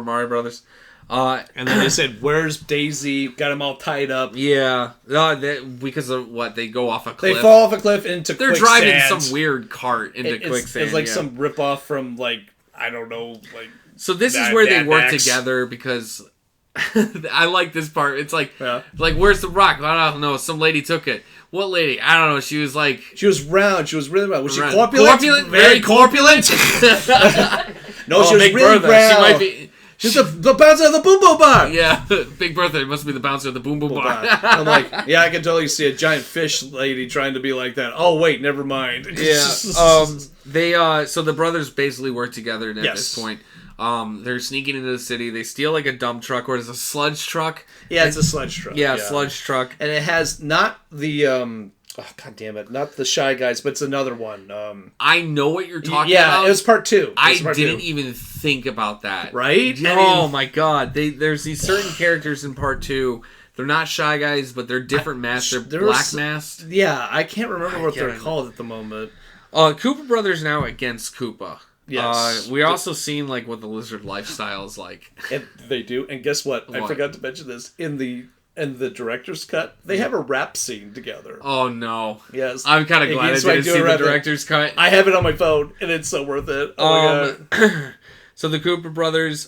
Mario Brothers. And then they said, "Where's Daisy?" Got them all tied up. Yeah, because of what they go off a cliff. They fall off a cliff into. They're driving some weird cart into quicksand. It's like some ripoff from I don't know. So this is where they work together because I like this part. It's like where's the rock? I don't know. Some lady took it. What lady? I don't know. She was like she was round. She was really round. Was she corpulent? Very corpulent. No, she was Big really Bertha. round. She might be. She's the bouncer of the Boom Boom Bar! Yeah, Big Bertha must be the bouncer of the Boom Boom Bar. I'm like, yeah, I can totally see a giant fish lady trying to be like that. Oh, wait, never mind. Yeah. So the brothers basically work together at this point. They're sneaking into the city. They steal like a dump truck, or it's a sludge truck. Yeah, it's a sludge truck. Yeah, sludge truck. And it has not the, oh, God damn it. Not the Shy Guys, but it's another one. I know what you're talking about. Yeah, it was part 2. I didn't even think about that. Right? Oh, my God. There's these certain characters in part 2. They're not Shy Guys, but they're different masks. They're black masked. Yeah, I can't remember what they're called at the moment. Koopa Brothers now against Koopa. Yes. We're also seeing like what the lizard lifestyle is like. And they do. And guess what? I forgot to mention this. In the and the director's cut, they have a rap scene together. Oh, no. Yes. I'm kind of glad I didn't see the director's cut. I have it on my phone, and it's so worth it. Oh, my God. So the Koopa brothers,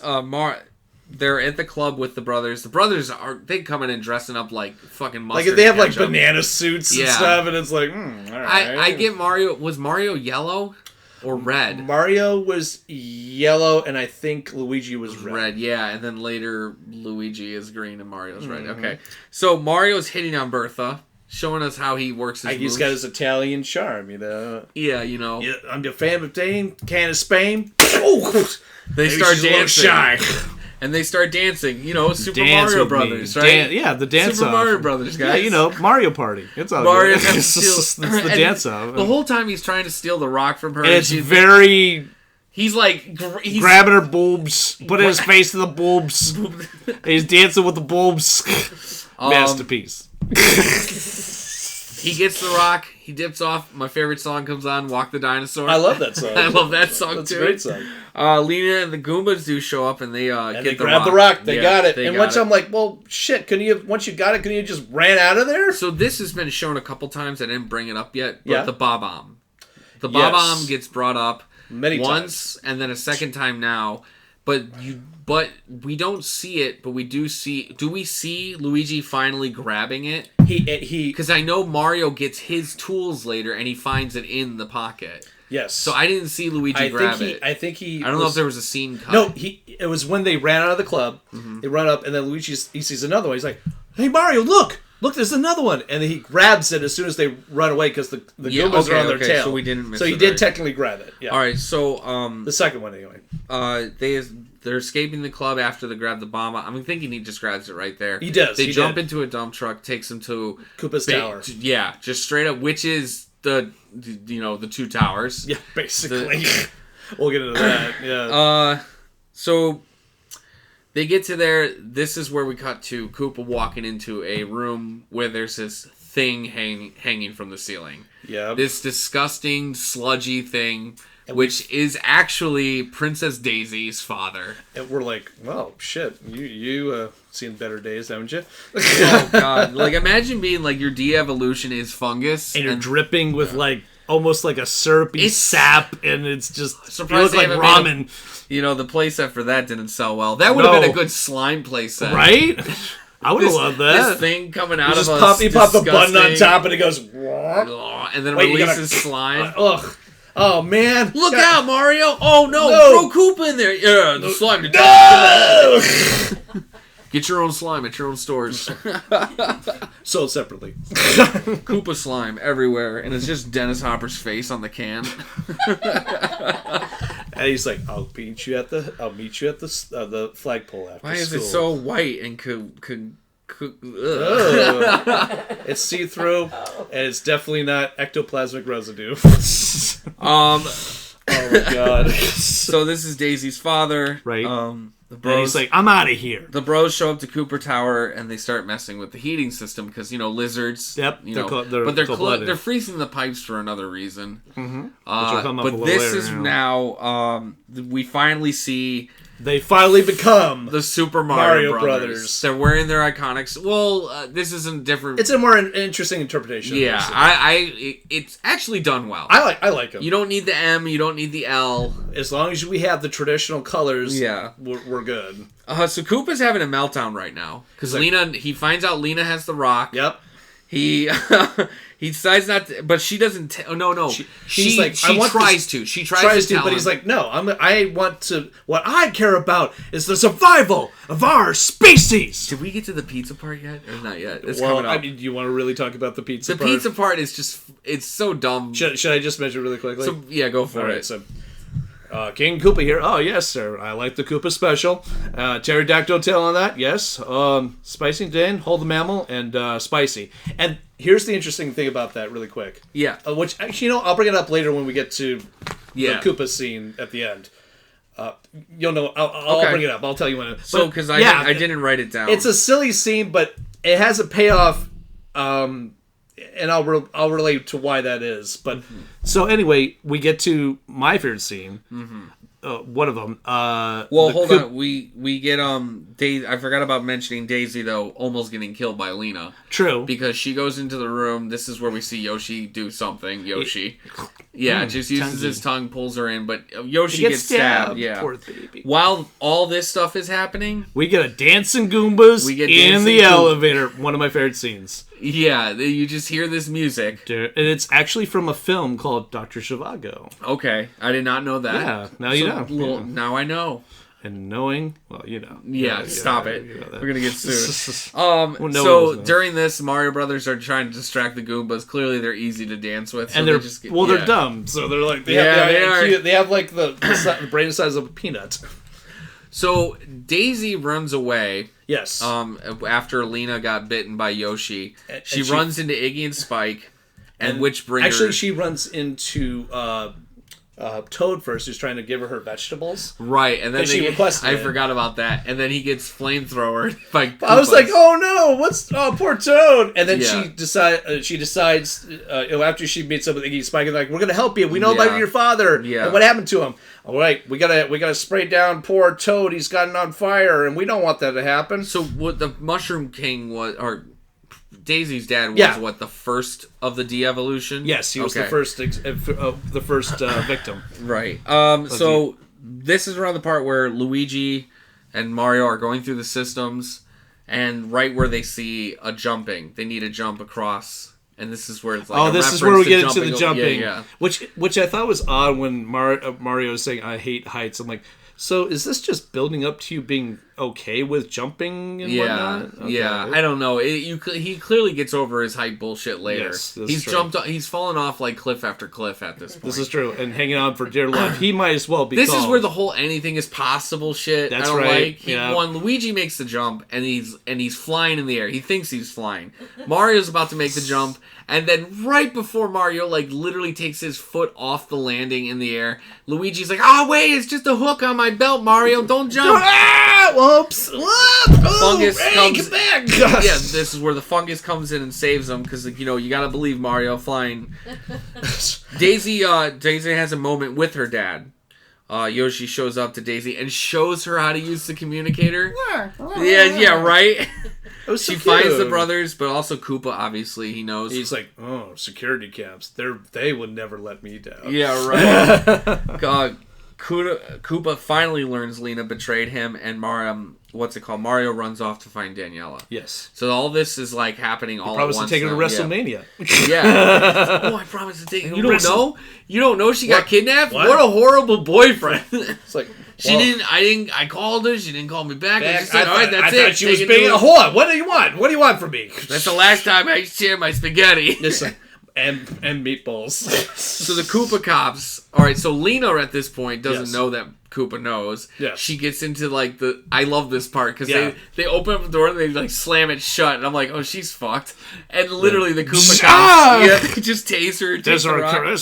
they're at the club with the brothers. The brothers they come in and dressing up like fucking mustard. Like, they have, like, banana suits and stuff, and it's like, all right. I get Mario. Was Mario yellow or red? Mario was yellow, and I think Luigi was red. Red, yeah. And then later, Luigi is green and Mario's red. Okay. So Mario's hitting on Bertha, showing us how he works his moves. He's got his Italian charm, you know? Yeah, you know. Yeah, I'm a fan of Dane, can of Spain. Oh! They start dancing. And they start dancing, you know, Super Mario Brothers, right? The dance Super Mario Brothers, guys. Yeah, you know, Mario Party. It's all Mario good. It's the dance off. The whole time he's trying to steal the rock from her. And it's very... He's like... He's grabbing her boobs, putting his face to the boobs. He's dancing with the boobs. Masterpiece. He gets the rock. He dips off. My favorite song comes on, Walk the Dinosaur. I love that song. I love that song, That's too. That's a great song. Lena and the Goombas do show up, and they grab the rock. They got it. And once I'm like, well, shit, once you got it, couldn't you just ran out of there? So this has been shown a couple times. I didn't bring it up yet, but the Bob-omb. The Bob-omb gets brought up once, and then a second time now. But we don't see it, but we do see... Do we see Luigi finally grabbing it? Because I know Mario gets his tools later, and he finds it in the pocket. Yes. So I didn't see Luigi grab it. I don't know if there was a scene cut. No, it was when they ran out of the club. Mm-hmm. They run up, and then Luigi sees another one. He's like, hey, Mario, look, there's another one. And then he grabs it as soon as they run away because the Goombas are on their tail. So we didn't miss it. So he did technically grab it. Yeah. All right, so... the second one, anyway. They're escaping the club after they grab the bomb. I'm thinking he just grabs it right there. He does. They jump into a dump truck, takes them to... Koopa's tower. Yeah, just straight up, which is the two towers. Yeah, basically. We'll get into that. Yeah. So... They get to there. This is where we cut to Koopa walking into a room where there's this thing hanging from the ceiling. Yeah. This disgusting, sludgy thing, which is actually Princess Daisy's father. And we're like, well, shit. You seen better days, haven't you? Oh, God. Like, imagine being like your de-evolution is fungus. And you're dripping with like almost like a syrupy sap, and it's just surprised like ramen. You know, the playset for that didn't sell well. That would have been a good slime playset. Right? I would have loved that. This thing coming out of us. You pop the button on top, and it goes... And then releases slime. Ugh. Oh, man. Look out, Mario. Oh, no. Throw Koopa in there. Yeah, the slime. No! Get your own slime at your own stores. Sold separately. Koopa slime everywhere, and it's just Dennis Hopper's face on the can. And he's like, I'll meet you at the flagpole after school. Why is it so white and it's see-through, and it's definitely not ectoplasmic residue. Oh my God. So this is Daisy's father. Right. The bros, and he's like, I'm out of here. The bros show up to Koopa Tower, and they start messing with the heating system because, lizards. Yep. They're freezing the pipes for another reason. Mm-hmm. But this is now, we finally see... They finally become the Super Mario Brothers. They're wearing their iconics. Well, this isn't different. It's a more interesting interpretation. Yeah, it's actually done well. I like them. You don't need the M. You don't need the L. As long as we have the traditional colors, we're good. So Koopa's having a meltdown right now because he finds out Lena has the rock. Yep. He decides not to, but she doesn't. She tries to, but he's like, no. What I care about is the survival of our species. Did we get to the pizza part yet, or not yet? It's coming up. I mean, do you want to really talk about the pizza part? The pizza part is just—it's so dumb. Should I just mention really quickly? So yeah, go for it. So, King Koopa here. Oh, yes, sir. I like the Koopa special. Pterodactyl tail on that. Yes. Spicy Dan, hold the mammal, and spicy. And here's the interesting thing about that really quick. Yeah. Which, actually, I'll bring it up later when we get to the Koopa scene at the end. You'll know. I'll bring it up. I'll tell you when. Because I didn't write it down. It's a silly scene, but it has a payoff. And I'll relate to why that is. But so anyway, we get to my favorite scene. Mm-hmm. one of them. Well, hold on. We get Daisy. I forgot about mentioning Daisy though, almost getting killed by Lena. True, because she goes into the room. This is where we see Yoshi do something. Yoshi, just uses his tongue, pulls her in, but Yoshi gets stabbed. Yeah, poor baby. While all this stuff is happening, we get a dancing Goombas in the elevator. One of my favorite scenes. Yeah, you just hear this music. And it's actually from a film called Dr. Zhivago. Okay, I did not know that. Yeah, now you know. Now I know. And knowing, well, you know. Yeah, stop it. You know We're going to get sued. So during this, Mario Brothers are trying to distract the Goombas. Clearly, they're easy to dance with. So and they're dumb. So they're like, they have like the brain size of a peanut. So Daisy runs away. Yes. After Lena got bitten by Yoshi, she runs into Iggy and Spike, and which brings actually she runs into Toad first, who's trying to give her vegetables. Right, and then she requested I forgot about that, and then he gets flamethrowered by Koopas. I was like, oh no, poor Toad. And then she decides after she meets up with Iggy and Spike, like, we're gonna help you. We know about your father. Yeah. And what happened to him. All right, we gotta spray down poor Toad. He's gotten on fire, and we don't want that to happen. So what the Mushroom King was, or Daisy's dad was what, the first of the de-evolution? Yes, he was the first victim. Right. So this is around the part where Luigi and Mario are going through the systems, and right where they see a jumping, they need to jump across. And this is where it's like this is where we get into the jumping. Yeah. Which I thought was odd when Mario was saying, I hate heights. I'm like, so is this just building up to you being okay with jumping and whatnot? Okay. Yeah, I don't know. He clearly gets over his height bullshit later. Yes, he's true. He's fallen off like cliff after cliff at this point. This is true. And hanging on for dear life. He might as well be This is where the whole anything is possible shit. That's I don't right. like. One, Luigi makes the jump and he's flying in the air. He thinks he's flying. Mario's about to make the jump. And then right before Mario, like, literally takes his foot off the landing in the air, Luigi's like, oh, wait, it's just a hook on my belt, Mario. Don't jump. Whoops. Fungus comes. Get back. Yeah, this is where the fungus comes in and saves him, because, you got to believe Mario flying. Daisy has a moment with her dad. Yoshi shows up to Daisy and shows her how to use the communicator. Yeah, right? She finds the brothers, but also Koopa, obviously, he knows. He's like, oh, security cams. They would never let me down. Yeah, right. Koopa finally learns Lena betrayed him, and Mario runs off to find Daniela. Yes. So all this is like happening all at once. Promised to take her to WrestleMania. Yeah. Oh, I promised to take her. You don't know? You don't know she got kidnapped? What a horrible boyfriend. It's like, I called her. She didn't call me back. I said, all right, that's it. I thought she was being. Hold on. What do you want? What do you want from me? That's the last time I share my spaghetti. And meatballs. So the Koopa cops. All right. So Lena at this point doesn't know that Koopa knows. Yeah. She gets into like I love this part because they open up the door and they like slam it shut and I'm like, oh, she's fucked. And literally the Koopa cops just tase her. There's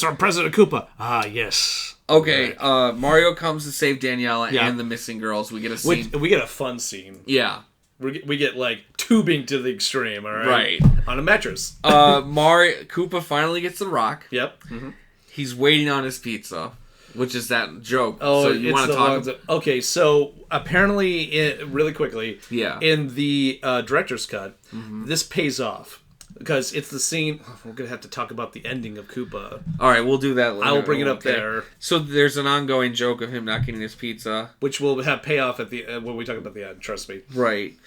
our President Koopa. Ah, yes. Okay. Right. Mario comes to save Daniela and the missing girls. We get a scene. We get a fun scene. Yeah. We get like tubing to the extreme, all right? Right. On a mattress. Koopa finally gets the rock. Yep. Mm-hmm. He's waiting on his pizza, which is that joke. Oh, so you want to talk about... Okay, so apparently, really quickly, in the director's cut, this pays off. Because it's the scene... We're going to have to talk about the ending of Koopa. All right, we'll do that later. I will bring it up there. So there's an ongoing joke of him not getting his pizza. Which will have payoff at the when we talk about the end, trust me. Right.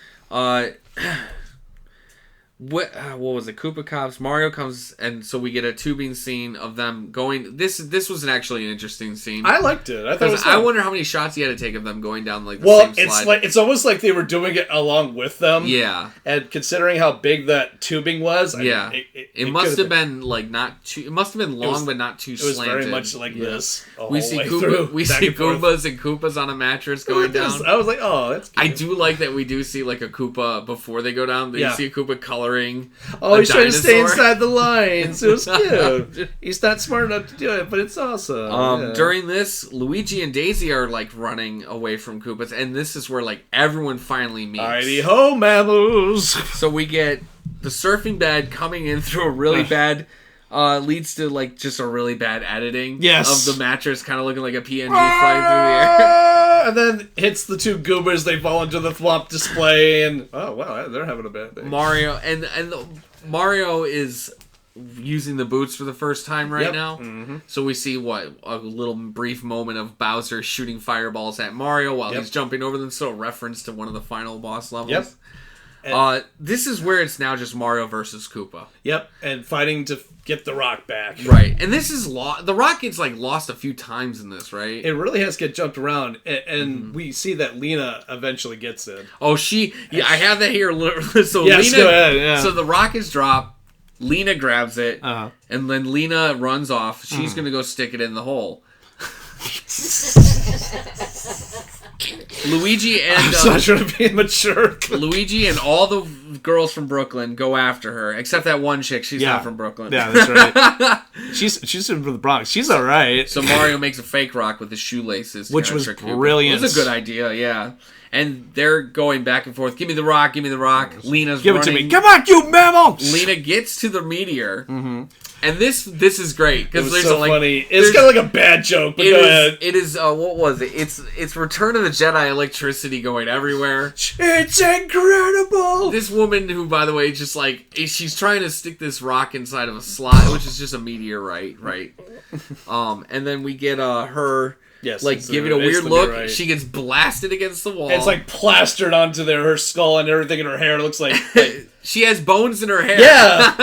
What was it? Koopa cops. Mario comes, and so we get a tubing scene of them going. This was actually an interesting scene. I liked it. I thought it was fun. I wonder how many shots he had to take of them going down like the same slide. It's almost like they were doing it along with them. Yeah. And considering how big that tubing was, it must have been like not too. It must have been long, but not too slanted. It was very much like this. We see Goombas and Koopas on a mattress going down. I was like, oh, that's cute. I do like that we do see like a Koopa before they go down. You see a Koopa coloring. Oh, he's trying to stay inside the lines. It was cute. He's not smart enough to do it, but it's awesome. During this, Luigi and Daisy are like running away from Koopas, and this is where like everyone finally meets. Heidi ho, mammals. So we get the surfing bed coming in through a really bad leads to like just a really bad editing yes. of the mattress kind of looking like a PNG flying through the air. And then hits the two Goombas, they fall into the thwomp display, and oh wow, they're having a bad day. Mario Mario is using the boots for the first time now. Mm-hmm. So we see a little brief moment of Bowser shooting fireballs at Mario while he's jumping over them. So a reference to one of the final boss levels. Yep. This is where it's now just Mario versus Koopa. Yep, and fighting to get the Rock back. Right, and this is the Rock gets like lost a few times in this, right? It really has to get jumped around, and we see that Lena eventually gets it. Oh, I have that here. So yes, Lena, go ahead, yeah. So the Rock is dropped. Lena grabs it, and then Lena runs off. She's gonna go stick it in the hole. Luigi and I'm not trying to be immature. Luigi and all the girls from Brooklyn go after her, except that one chick. She's not from Brooklyn. Yeah, that's right. she's from the Bronx. She's all right. So Mario makes a fake rock with his shoelaces, which was brilliant. It was a good idea, yeah. And they're going back and forth. Give me the rock. Give me the rock. Lena's give running. It to me. Come on, you mammals! Lena gets to the meteor. Mm-hmm. And this is great because there's so funny. It's kind of like a bad joke. But go ahead. It is. What was it? It's Return of the Jedi electricity going everywhere. It's incredible. This woman, who by the way, just like she's trying to stick this rock inside of a slot, which is just a meteorite, right? And then we get her. Yes, give it a weird look. Right. She gets blasted against the wall. It's like plastered onto her skull and everything in her hair. It looks like she has bones in her hair. Yeah.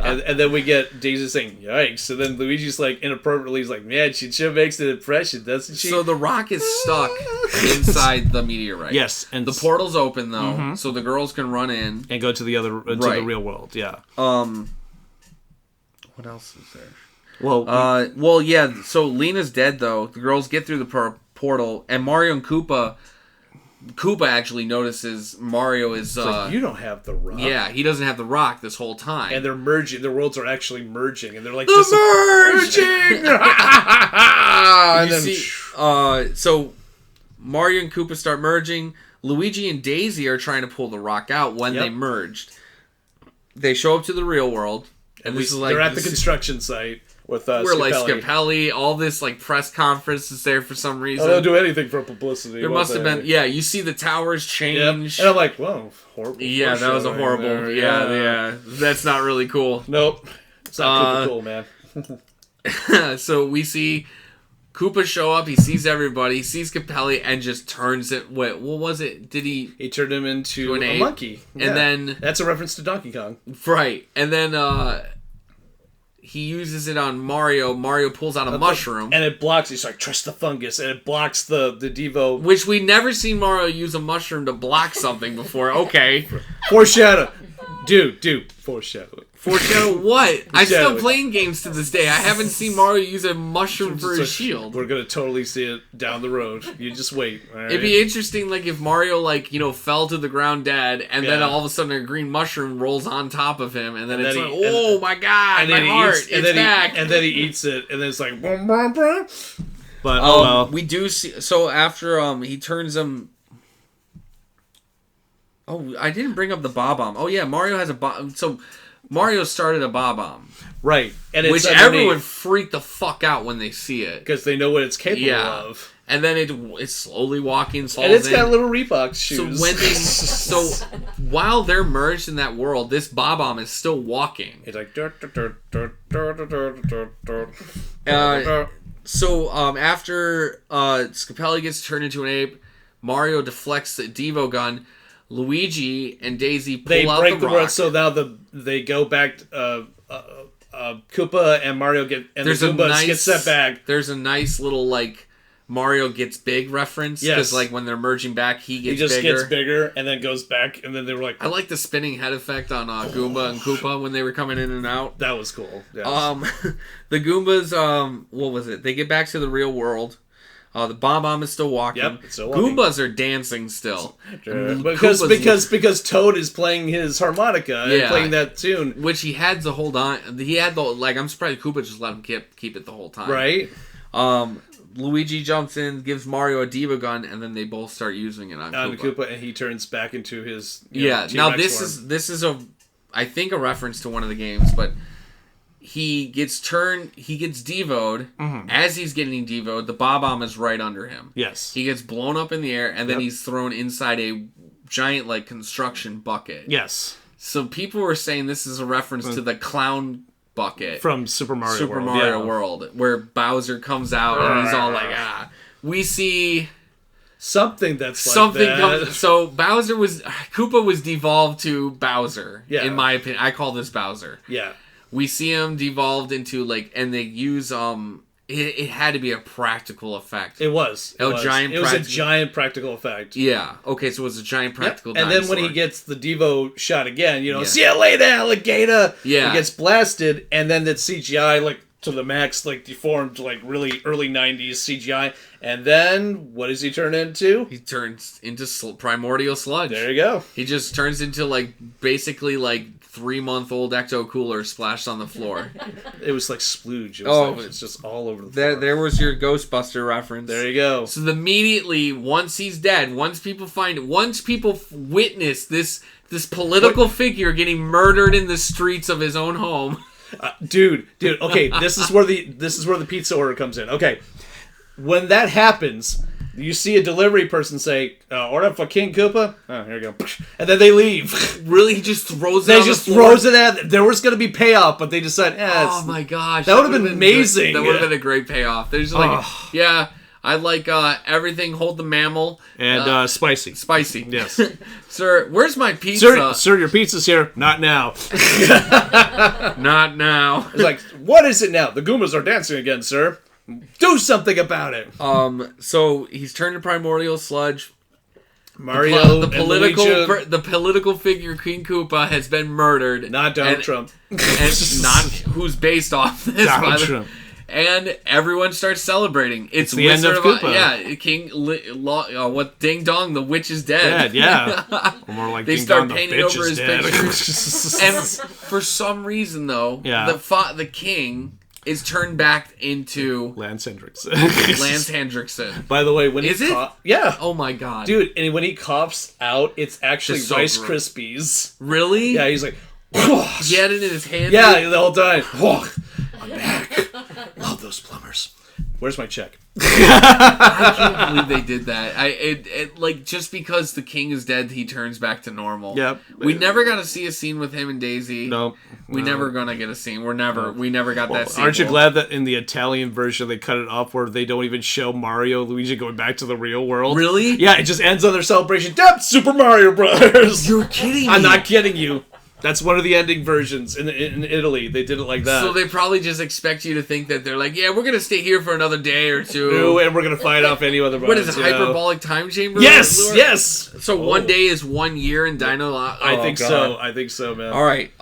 and then we get Daisy saying, "Yikes!" And then Luigi's like inappropriately, he's like, "Man, she sure makes an impression, doesn't she?" So the rock is stuck inside the meteorite. Yes, and the portal's open though, so the girls can run in and go to the the real world. Yeah. What else is there? Well, yeah. So Lena's dead though. The girls get through the portal, and Mario and Koopa actually notices Mario is. Like, you don't have the rock. Yeah, he doesn't have the rock this whole time. And they're merging. Their worlds are actually merging, and they're like merging. And you see, so Mario and Koopa start merging. Luigi and Daisy are trying to pull the rock out when they merged. They show up to the real world, and they're at the construction site. With we're like Scapelli, all this like press conference is there for some reason. They'll do anything for publicity. There must have been, you see the towers change. And I'm like, whoa, horrible. Yeah, that was a horrible. There. Yeah. That's not really cool. Nope, it's not cool, man. So we see Koopa show up. He sees everybody. He sees Scapelli and just turns it. Wait, what was it? Did he? He turned him into a monkey, and then that's a reference to Donkey Kong, right? And then. He uses it on Mario. Mario pulls out a mushroom. And it blocks. He's like, trust the fungus. And it blocks the Devo. Which we never seen Mario use a mushroom to block something before. Okay. Foreshadow. Dude. Foreshadow. Foreshadow what? I'm still playing games to this day. I haven't seen Mario use a mushroom for his shield. We're going to totally see it down the road. You just wait. All right? It'd be interesting like if Mario fell to the ground dead and then all of a sudden a green mushroom rolls on top of him and then it's like, oh my god, my heart, it's back. And then he eats it and then it's like, boom, boom, boom. But well. We do see, so after he turns him. Oh, I didn't bring up the Bob-omb. Oh yeah, Mario has a Bob. So Mario started a Bob-omb. Right. And which everyone freaked the fuck out when they see it. Because they know what it's capable of. And then it's slowly walking, falls and it's got little Reebok shoes. So when so while they're merged in that world, this Bob-omb is still walking. It's like so after Scapelli gets turned into an ape, Mario deflects the Devo gun. Luigi and Daisy pull out the rock. So now they go back. Koopa and Mario get the Goombas get set back. There's a nice little like Mario gets big reference because like when they're merging back, he gets bigger and then goes back and then they were like. I like the spinning head effect on Goomba and Koopa when they were coming in and out. That was cool. Yes. The Goombas. What was it? They get back to the real world. The Bob-omb is still walking. Yep, it's still walking. Goombas are dancing still. Because Toad is playing his harmonica and playing that tune. Which he had to hold on. He had I'm surprised Koopa just let him keep it the whole time. Right. Luigi jumps in, gives Mario a Diva gun, and then they both start using it on Koopa. And he turns back into his now this is I think a reference to one of the games, but he gets devoed. As he's getting devoed, the Bob-omb is right under him. Yes. He gets blown up in the air, and then he's thrown inside a giant, like, construction bucket. Yes. So people were saying this is a reference to the clown bucket from Super Mario World, where Bowser comes out and he's all like, We see something that's like that. So Koopa was devolved to Bowser. Yeah. In my opinion, I call this Bowser. Yeah. We see him devolved into, like, and they use it had to be a practical effect. It was. It was a giant practical effect. Yeah. Okay, so it was a giant practical dinosaur. And then when he gets the Devo shot again, see you later, alligator! Yeah. He gets blasted, and then that CGI, like, to the max, like, deformed, like, really early 90s CGI. And then, what does he turn into? He turns into primordial sludge. There you go. He just turns into, like, basically, like, 3-month-old Ecto Cooler splashed on the floor. It was like splooge. It's just all over the floor. There was your Ghostbuster reference. There you go. So immediately, once he's dead, once people witness this political figure getting murdered in the streets of his own home. Dude. Okay, this is where the pizza order comes in. Okay, when that happens, you see a delivery person say, "Order for King Koopa." Oh, here you go. And then they leave. Really, he just throws it. They just throws it at. There was going to be payoff, but they decide, oh my gosh, that would have been amazing. That would have been a great payoff. There's like, I like everything. Hold the mammal and spicy. Spicy, yes. Sir, where's my pizza? Sir, your pizza's here. Not now. Not now. It's like, what is it now? The Goombas are dancing again, sir. Do something about it. So he's turned to primordial sludge. Mario, the political figure King Koopa has been murdered. Not Donald Trump, and not who's based off this. Donald Trump. And everyone starts celebrating. It's the end of Koopa. Yeah, what Ding Dong, the witch is dead. Yeah. Or more like they Ding start Dong, painting the bitch over is his dead. pictures. And for some reason, though, the king is turned back into Lance Hendrickson. Lance Hendrickson. By the way, when is he it? Yeah. Oh my god, dude! And when he coughs out, it's actually so Rice gross. Krispies. Really? Yeah. He's like, he had it in his hand. Yeah, the whole time. I'm back. Love those plumbers. Where's my check? I can't believe they did that. Like, just because the king is dead, he turns back to normal. Yep. We never got to see a scene with him and Daisy. No. We never gonna get a scene. We never got that scene. Aren't you glad that in the Italian version they cut it off where they don't even show Mario Luigi going back to the real world? Really? Yeah, it just ends on their celebration. That's Super Mario Brothers. You're kidding me. I'm not kidding you. That's one of the ending versions in Italy. They did it like that. So they probably just expect you to think that they're like, yeah, we're going to stay here for another day or two. And we're going to fight off any other What is it, hyperbolic time chamber? Yes, yes. So 1 day is 1 year in Dino... I think so. I think so, man. All right.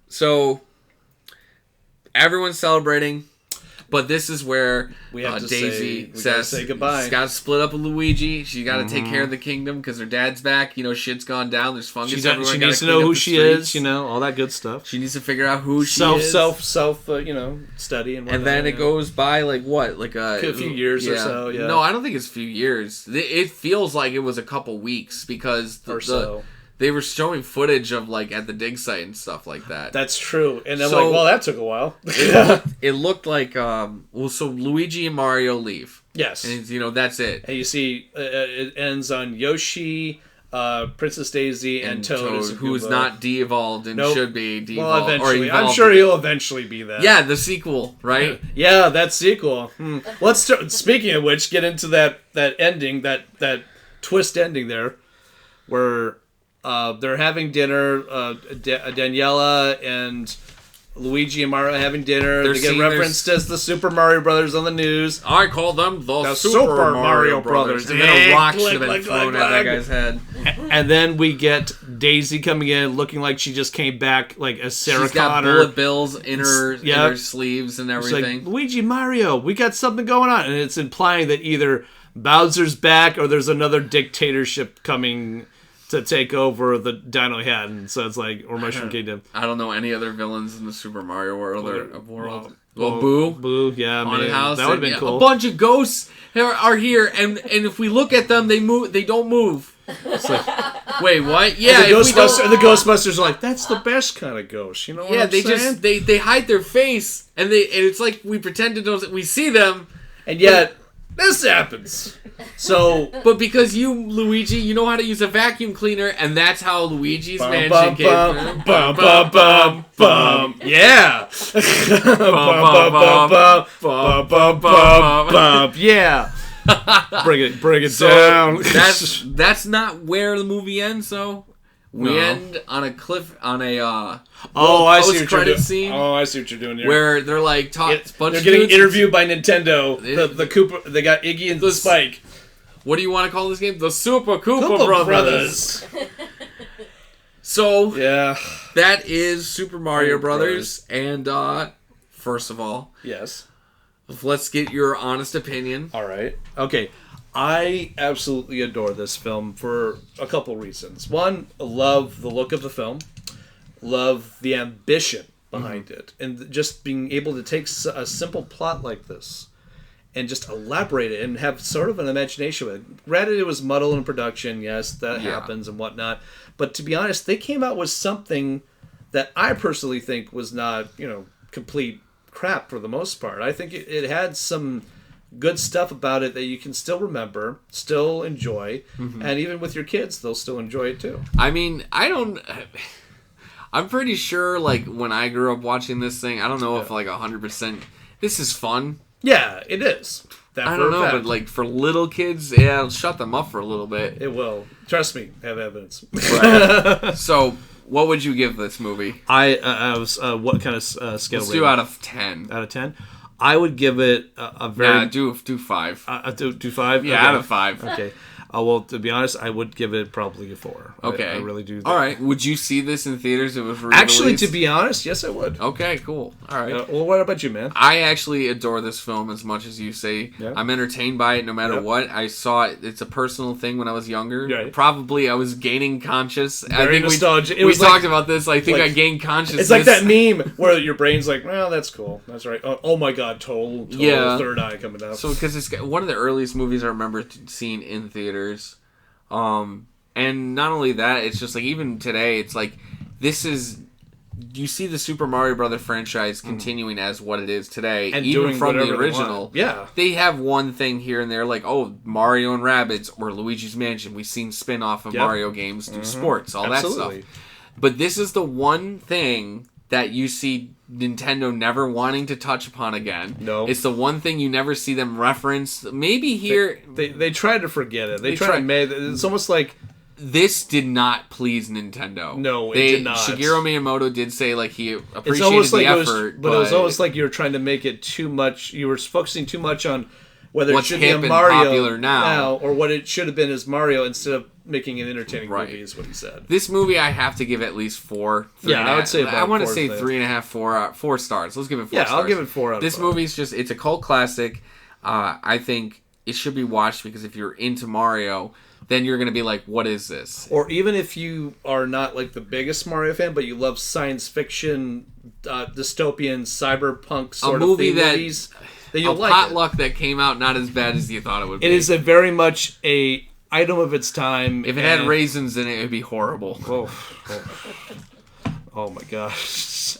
So everyone's celebrating. But this is where we have to Daisy says, say goodbye. She's got to split up with Luigi. She's got to take care of the kingdom because her dad's back. Shit's gone down. There's fungus everywhere. She needs to know who she is, all that good stuff. She needs to figure out who she is. Self, study and whatnot. And then it goes by, like, what? Like a few years or so, yeah. No, I don't think it's a few years. It feels like it was a couple weeks because they were showing footage of, like, at the dig site and stuff like that. That's true. And I'm like, well, that took a while. It looked like, so Luigi and Mario leave. Yes. And, that's it. And you see, it ends on Yoshi, Princess Daisy, and Toad who's not de-evolved and should be de-evolved. Well, eventually. I'm sure he'll eventually be that. Yeah, the sequel, right? Yeah, that sequel. Let's start, speaking of which, get into that ending, that twist ending there, where... they're having dinner. Daniela and Luigi and Mario are having dinner. They get referenced as the Super Mario Brothers on the news. I call them the Super Mario Brothers. And then a rock should have been thrown at that guy's head. And then we get Daisy coming in looking like she just came back like as Sarah She's got Connor. Bullet bills in her sleeves and everything. It's like, Luigi, Mario, we got something going on. And it's implying that either Bowser's back or there's another dictatorship coming to take over the Dino Head, and so it's like, or Mushroom Kingdom. I don't know any other villains in the Super Mario world. Well, Boo, yeah, Haunted House. That would have been cool. A bunch of ghosts are here, and if we look at them, they move. They don't move. It's like, wait, what? Yeah, and the Ghostbusters are like, that's the best kind of ghost. You know what I'm saying? Just they hide their face, and it's like we pretend to know we see them, and yet this happens. So, but because Luigi, you know how to use a vacuum cleaner, and that's how Luigi's mansion came. Yeah. Yeah. Bring it down. That's not where the movie ends, though. We end on a cliff on a I see what you're doing. Scene. Oh, I see what you're doing here. Where they're like they're getting interviewed by Nintendo. The Koopa, they got Iggy and Spike. What do you want to call this game? The Super Koopa Brothers. So yeah, that is Super Mario Brothers. And first of all, yes, let's get your honest opinion. All right. Okay. I absolutely adore this film for a couple reasons. One, I love the look of the film, love the ambition behind it, and just being able to take a simple plot like this and just elaborate it and have sort of an imagination with it. Granted, it was muddled in production, yes, that happens and whatnot, but to be honest, they came out with something that I personally think was not, complete crap for the most part. I think it had some good stuff about it that you can still remember, still enjoy, and even with your kids, they'll still enjoy it too. I mean, I'm pretty sure, like, when I grew up watching this thing, I don't know if, like, 100%, this is fun. Yeah, it is. I don't know, but, like, for little kids, it'll shut them up for a little bit. It will. Trust me, I have evidence. Right. So, what would you give this movie? I was, what kind of scale? Let's do out of 10. Out of 10? I would give it a very... do 5. Do 5? Yeah, okay. Out of 5. Okay. Well, to be honest, I would give it probably a 4. Okay. I really do. All right. Would you see this in theaters if it was released? Actually, to be honest, yes, I would. Okay, cool. All right. Well, what about you, man? I actually adore this film as much as you say. Yeah. I'm entertained by it no matter what. I saw it. It's a personal thing when I was younger. Right. Probably I was gaining conscious. Very I think nostalgic. We talked about this. I think I gained consciousness. It's like that meme where your brain's like, well, that's cool. That's right. Oh my God, total third eye coming out. So, because it's one of the earliest movies I remember seeing in theaters. And not only that, it's just like even today, it's like you see the Super Mario Brothers franchise continuing as what it is today, and even from the original. They have one thing here and there, like Mario and Rabbids or Luigi's Mansion. We've seen spin-off of Mario games do sports, all that stuff. But this is the one thing that you see Nintendo never wanting to touch upon again. No. It's the one thing you never see them reference. Maybe here... They try to forget it. They try to make... It's almost like... This did not please Nintendo. No, it did not. Shigeru Miyamoto did say he appreciated the effort. But it was almost like you were trying to make it too much... You were focusing too much on whether what's it should be a Mario popular now, or what it should have been as Mario instead of making an entertaining movie is what he said. This movie I have to give at least 4. I would say I want to say 3.5, 4 stars. Let's give it 4 stars. Yeah, I'll give it 4 out of 5. This movie's it's a cult classic. I think it should be watched because if you're into Mario, then you're going to be like, what is this? Or even if you are not like the biggest Mario fan, but you love science fiction, dystopian, cyberpunk sort of movies, then you'll like it. Potluck that came out not as bad as you thought it would be. It is a very much a item of its time. If it had raisins in it, it would be horrible. Oh my gosh.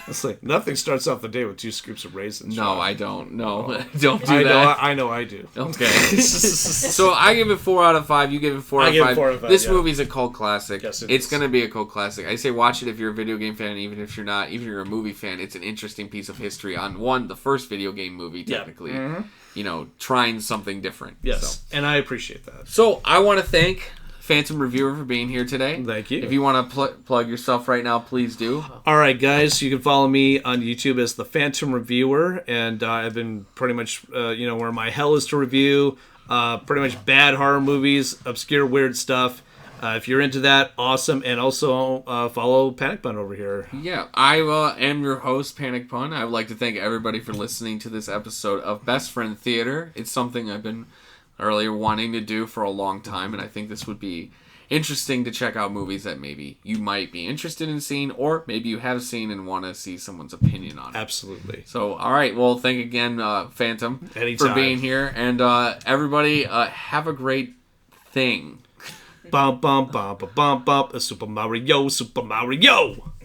It's like nothing starts off the day with 2 scoops of raisins. No, I don't. No, don't do that. I know I do. Okay. So I give it 4 out of 5. You give it 4 out of 5. I give it 4 out of 5. This movie's a cult classic. Yes, it's going to be a cult classic. I say watch it if you're a video game fan. Even if you're not, even if you're a movie fan, it's an interesting piece of history on the first video game movie, technically. Yeah. Trying something different. Yes, and I appreciate that. So I want to thank Phantom Reviewer for being here today. Thank you. If you want to plug yourself right now, please do. All right, guys. You can follow me on YouTube as the Phantom Reviewer, and I've been pretty much, where my hell is to review, pretty much bad horror movies, obscure weird stuff. If you're into that, awesome. And also follow Panickpun over here. Yeah, I am your host, Panickpun. I would like to thank everybody for listening to this episode of Best Friend Theater. It's something I've been earlier wanting to do for a long time, and I think this would be interesting to check out movies that maybe you might be interested in seeing, or maybe you have seen and want to see someone's opinion on it. Absolutely. So, all right. Well, thank again, Phantom, anytime, for being here, and everybody, have a great thing. Bum bum bum bum bum bum. Super Mario, Super Mario.